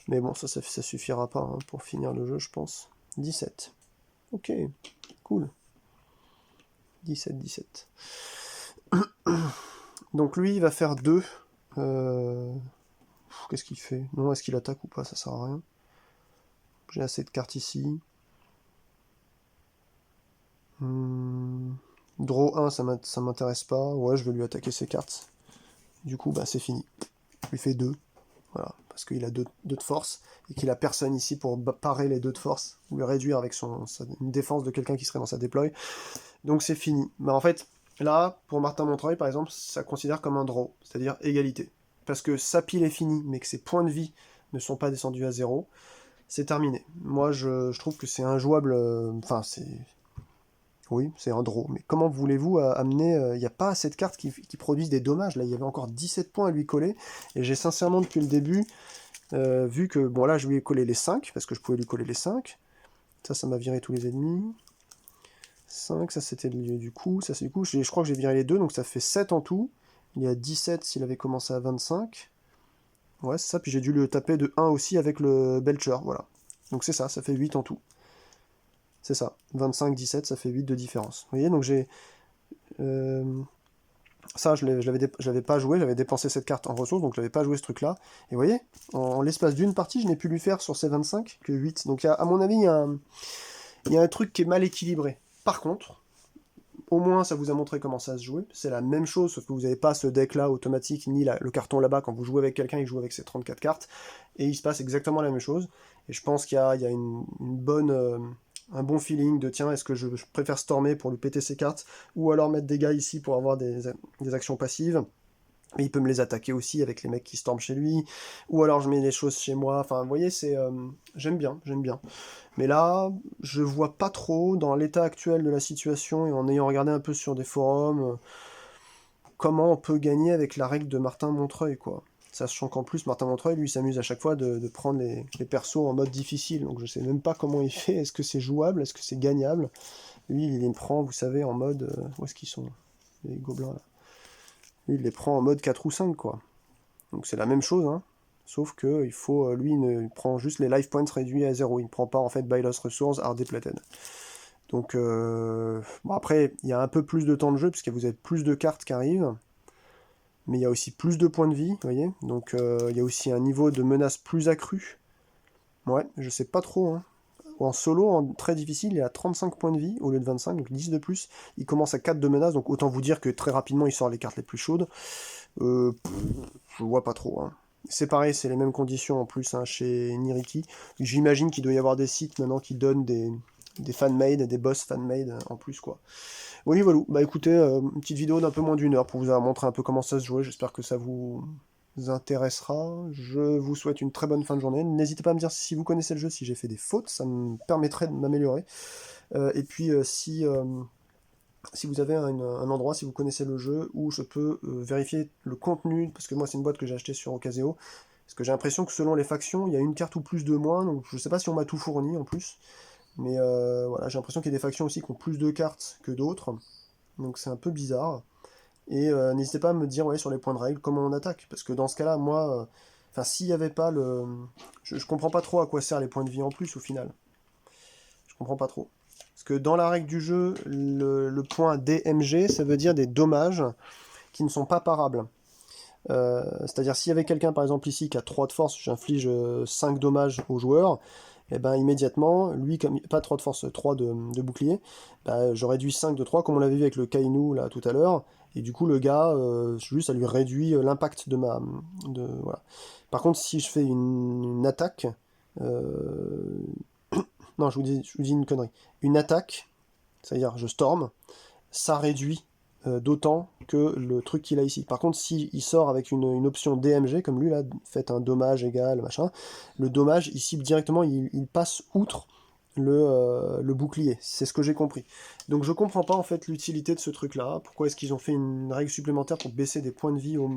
Mais bon, ça suffira pas hein, pour finir le jeu, je pense. 17. Ok, cool. 17, 17. Donc lui, il va faire 2. Qu'est-ce qu'il fait? Non, est-ce qu'il attaque ou pas? Ça sert à rien. J'ai assez de cartes ici. Draw 1, ça m'intéresse pas. Ouais, je vais lui attaquer ses cartes. Du coup, bah, c'est fini. Je lui fais 2. Voilà, parce qu'il a 2 de force, et qu'il a personne ici pour parer les 2 de force, ou le réduire avec une défense de quelqu'un qui serait dans sa déploy. Donc c'est fini. Mais en fait, là, pour Martin Montreuil, par exemple, ça considère comme un draw, c'est-à-dire égalité. Parce que sa pile est finie, mais que ses points de vie ne sont pas descendus à 0, c'est terminé. Moi, je trouve que c'est injouable. Enfin, c'est... Oui, c'est un draw. Mais comment voulez-vous amener... Il n'y a pas assez de cartes qui produisent des dommages. Là, il y avait encore 17 points à lui coller. Et j'ai sincèrement, depuis le début, vu que... Bon, là, je lui ai collé les 5, parce que je pouvais lui coller les 5. Ça m'a viré tous les ennemis. 5, ça c'était du coup. Ça c'est du coup. Je crois que j'ai viré les 2, donc ça fait 7 en tout. Il y a 17 s'il avait commencé à 25. Ouais, c'est ça. Puis j'ai dû le taper de 1 aussi avec le Belcher. Voilà. Donc c'est ça fait 8 en tout. C'est ça. 25, 17, ça fait 8 de différence. Vous voyez, donc j'ai... ça, je l'avais pas joué, j'avais dépensé cette carte en ressources, donc je n'avais pas joué ce truc-là. Et vous voyez, en l'espace d'une partie, je n'ai pu lui faire sur ces 25 que 8. Donc à mon avis, il y a un truc qui est mal équilibré. Par contre, au moins ça vous a montré comment ça se jouait. C'est la même chose, sauf que vous n'avez pas ce deck-là automatique, ni le carton là-bas quand vous jouez avec quelqu'un, il joue avec ses 34 cartes. Et il se passe exactement la même chose. Et je pense qu'il y a une bonne... un bon feeling de tiens, est-ce que je préfère stormer pour lui péter ses cartes, ou alors mettre des gars ici pour avoir des actions passives. Mais il peut me les attaquer aussi avec les mecs qui storment chez lui, ou alors je mets les choses chez moi. Enfin, vous voyez, c'est j'aime bien. Mais là, je vois pas trop, dans l'état actuel de la situation, et en ayant regardé un peu sur des forums, comment on peut gagner avec la règle de Martin Montreuil, quoi. Sachant qu'en plus, Martin Montreuil, lui, s'amuse à chaque fois de prendre les persos en mode difficile, donc je sais même pas comment il fait, est-ce que c'est jouable, est-ce que c'est gagnable. Lui, il les prend, vous savez, en mode... où est-ce qu'ils sont, les gobelins, là? Lui, il les prend en mode 4 ou 5, quoi. Donc c'est la même chose, hein. Sauf que il faut, lui, il prend juste les life points réduits à 0, il ne prend pas, en fait, buy lost resources, are depleted. Donc, bon, après, il y a un peu plus de temps de jeu, puisque vous avez plus de cartes qui arrivent, mais il y a aussi plus de points de vie, vous voyez. Donc, il y a aussi un niveau de menace plus accru. Ouais, je sais pas trop, hein. En solo, en très difficile, il a 35 points de vie au lieu de 25, donc 10 de plus. Il commence à 4 de menace, donc autant vous dire que très rapidement, il sort les cartes les plus chaudes. Je vois pas trop, hein. C'est pareil, c'est les mêmes conditions en plus hein, chez Niriki. J'imagine qu'il doit y avoir des sites maintenant qui donnent des fan-made, des boss fan-made en plus, quoi. Oui, voilà. Bah écoutez, une petite vidéo d'un peu moins d'une heure pour vous montrer un peu comment ça se jouait. J'espère que ça vous intéressera. Je vous souhaite une très bonne fin de journée. N'hésitez pas à me dire si vous connaissez le jeu, si j'ai fait des fautes, ça me permettrait de m'améliorer. Et puis si vous avez un endroit, si vous connaissez le jeu, où je peux vérifier le contenu, parce que moi c'est une boîte que j'ai achetée sur Ocaseo, parce que j'ai l'impression que selon les factions, il y a une carte ou plus de moins, donc je sais pas si on m'a tout fourni en plus, Mais voilà, j'ai l'impression qu'il y a des factions aussi qui ont plus de cartes que d'autres, donc c'est un peu bizarre. Et n'hésitez pas à me dire ouais, sur les points de règle comment on attaque, parce que dans ce cas-là, moi, enfin s'il n'y avait pas le... Je comprends pas trop à quoi servent les points de vie en plus au final. Je comprends pas trop. Parce que dans la règle du jeu, le point DMG, ça veut dire des dommages qui ne sont pas parables. C'est-à-dire s'il y avait quelqu'un par exemple ici qui a 3 de force, j'inflige 5 dommages au joueur, et ben immédiatement, lui, comme pas 3 de force, 3 de bouclier, ben, je réduis 5 de 3, comme on l'avait vu avec le Kainu là tout à l'heure, et du coup le gars, juste ça lui réduit l'impact de ma... voilà. Par contre si je fais une attaque, euh, non je vous dis une connerie, une attaque, c'est-à-dire je storm, ça réduit d'autant que le truc qu'il a ici. Par contre, s'il sort avec une option DMG, comme lui là, faites un dommage égal, machin, le dommage, ici directement, il passe outre le bouclier. C'est ce que j'ai compris. Donc je comprends pas en fait l'utilité de ce truc-là. Pourquoi est-ce qu'ils ont fait une règle supplémentaire pour baisser des points de vie au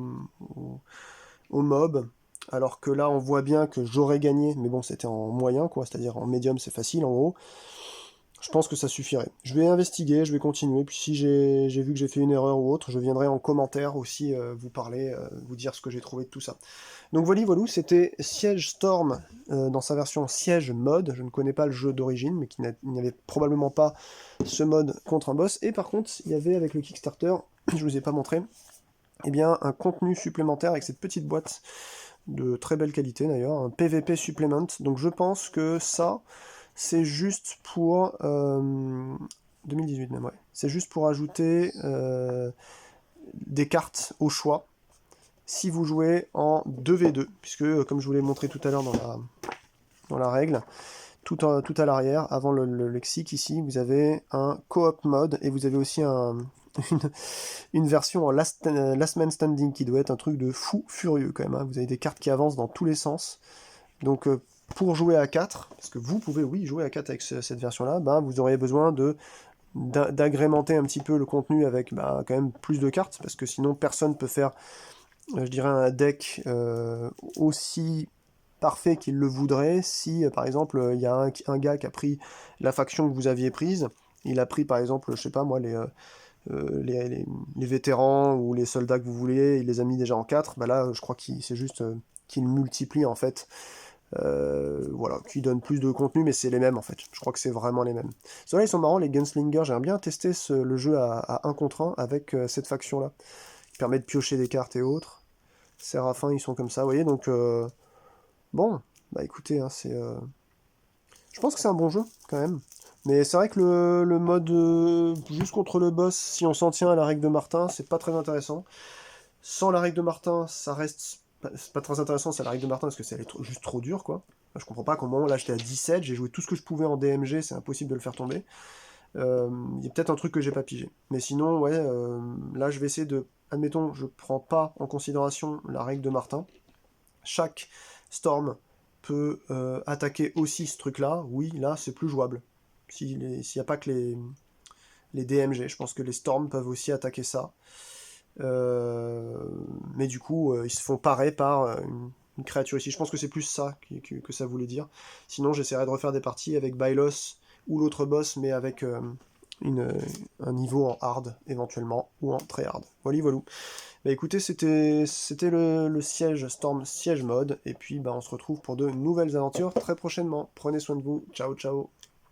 mob, alors que là on voit bien que j'aurais gagné, mais bon c'était en moyen quoi, c'est-à-dire en médium c'est facile en gros. Je pense que ça suffirait. Je vais investiguer, je vais continuer, puis si j'ai vu que j'ai fait une erreur ou autre, je viendrai en commentaire aussi vous parler, vous dire ce que j'ai trouvé de tout ça. Donc voilà, c'était Siege Storm dans sa version Siege mode. Je ne connais pas le jeu d'origine, mais il n'y avait probablement pas ce mode contre un boss. Et par contre, il y avait avec le Kickstarter, je vous ai pas montré, eh bien un contenu supplémentaire avec cette petite boîte de très belle qualité d'ailleurs, un PVP supplement. Donc je pense que ça, c'est juste pour... 2018 même, ouais. C'est juste pour ajouter des cartes au choix si vous jouez en 2v2, puisque comme je vous l'ai montré tout à l'heure dans la règle, tout à l'arrière, avant le lexique ici, vous avez un co-op mode, et vous avez aussi une version en last man standing qui doit être un truc de fou furieux quand même. Hein. Vous avez des cartes qui avancent dans tous les sens. Donc pour jouer à 4, parce que vous pouvez oui jouer à 4 avec cette version-là, ben, vous auriez besoin d'agrémenter un petit peu le contenu avec quand même plus de cartes, parce que sinon personne ne peut faire, je dirais, un deck aussi parfait qu'il le voudrait si, par exemple, il y a un gars qui a pris la faction que vous aviez prise, il a pris par exemple, je sais pas moi, les vétérans ou les soldats que vous voulez, il les a mis déjà en 4, bah là je crois qu'il c'est juste qu'il multiplie en fait, voilà, qui donne plus de contenu, mais c'est les mêmes en fait, je crois que c'est vraiment les mêmes. Ceux-là ils sont marrants, les Gunslingers, j'aimerais bien tester le jeu à 1 contre 1 avec cette faction là, qui permet de piocher des cartes et autres. Séraphins ils sont comme ça, vous voyez, donc bon, bah écoutez, hein, je pense que c'est un bon jeu quand même. Mais c'est vrai que le mode juste contre le boss, si on s'en tient à la règle de Martin, c'est pas très intéressant. Sans la règle de Martin, ça reste c'est pas très intéressant, c'est la règle de Martin parce que c'est juste trop dur quoi. Je comprends pas comment, là j'étais à 17, j'ai joué tout ce que je pouvais en DMG, c'est impossible de le faire tomber. Il y a peut-être un truc que j'ai pas pigé. Mais sinon, ouais, là je vais essayer de... Admettons, je prends pas en considération la règle de Martin. Chaque Storm peut attaquer aussi ce truc-là. Oui, là c'est plus jouable. S'il n'y a pas que les DMG, je pense que les Storms peuvent aussi attaquer ça. Mais du coup, ils se font parer par une créature ici. Je pense que c'est plus ça que ça voulait dire. Sinon, j'essaierai de refaire des parties avec Bylos ou l'autre boss, mais avec un niveau en hard éventuellement, ou en très hard. Voilà, voilà. Bah écoutez, c'était le siège Storm siège mode, et puis bah on se retrouve pour de nouvelles aventures très prochainement. Prenez soin de vous, ciao ciao.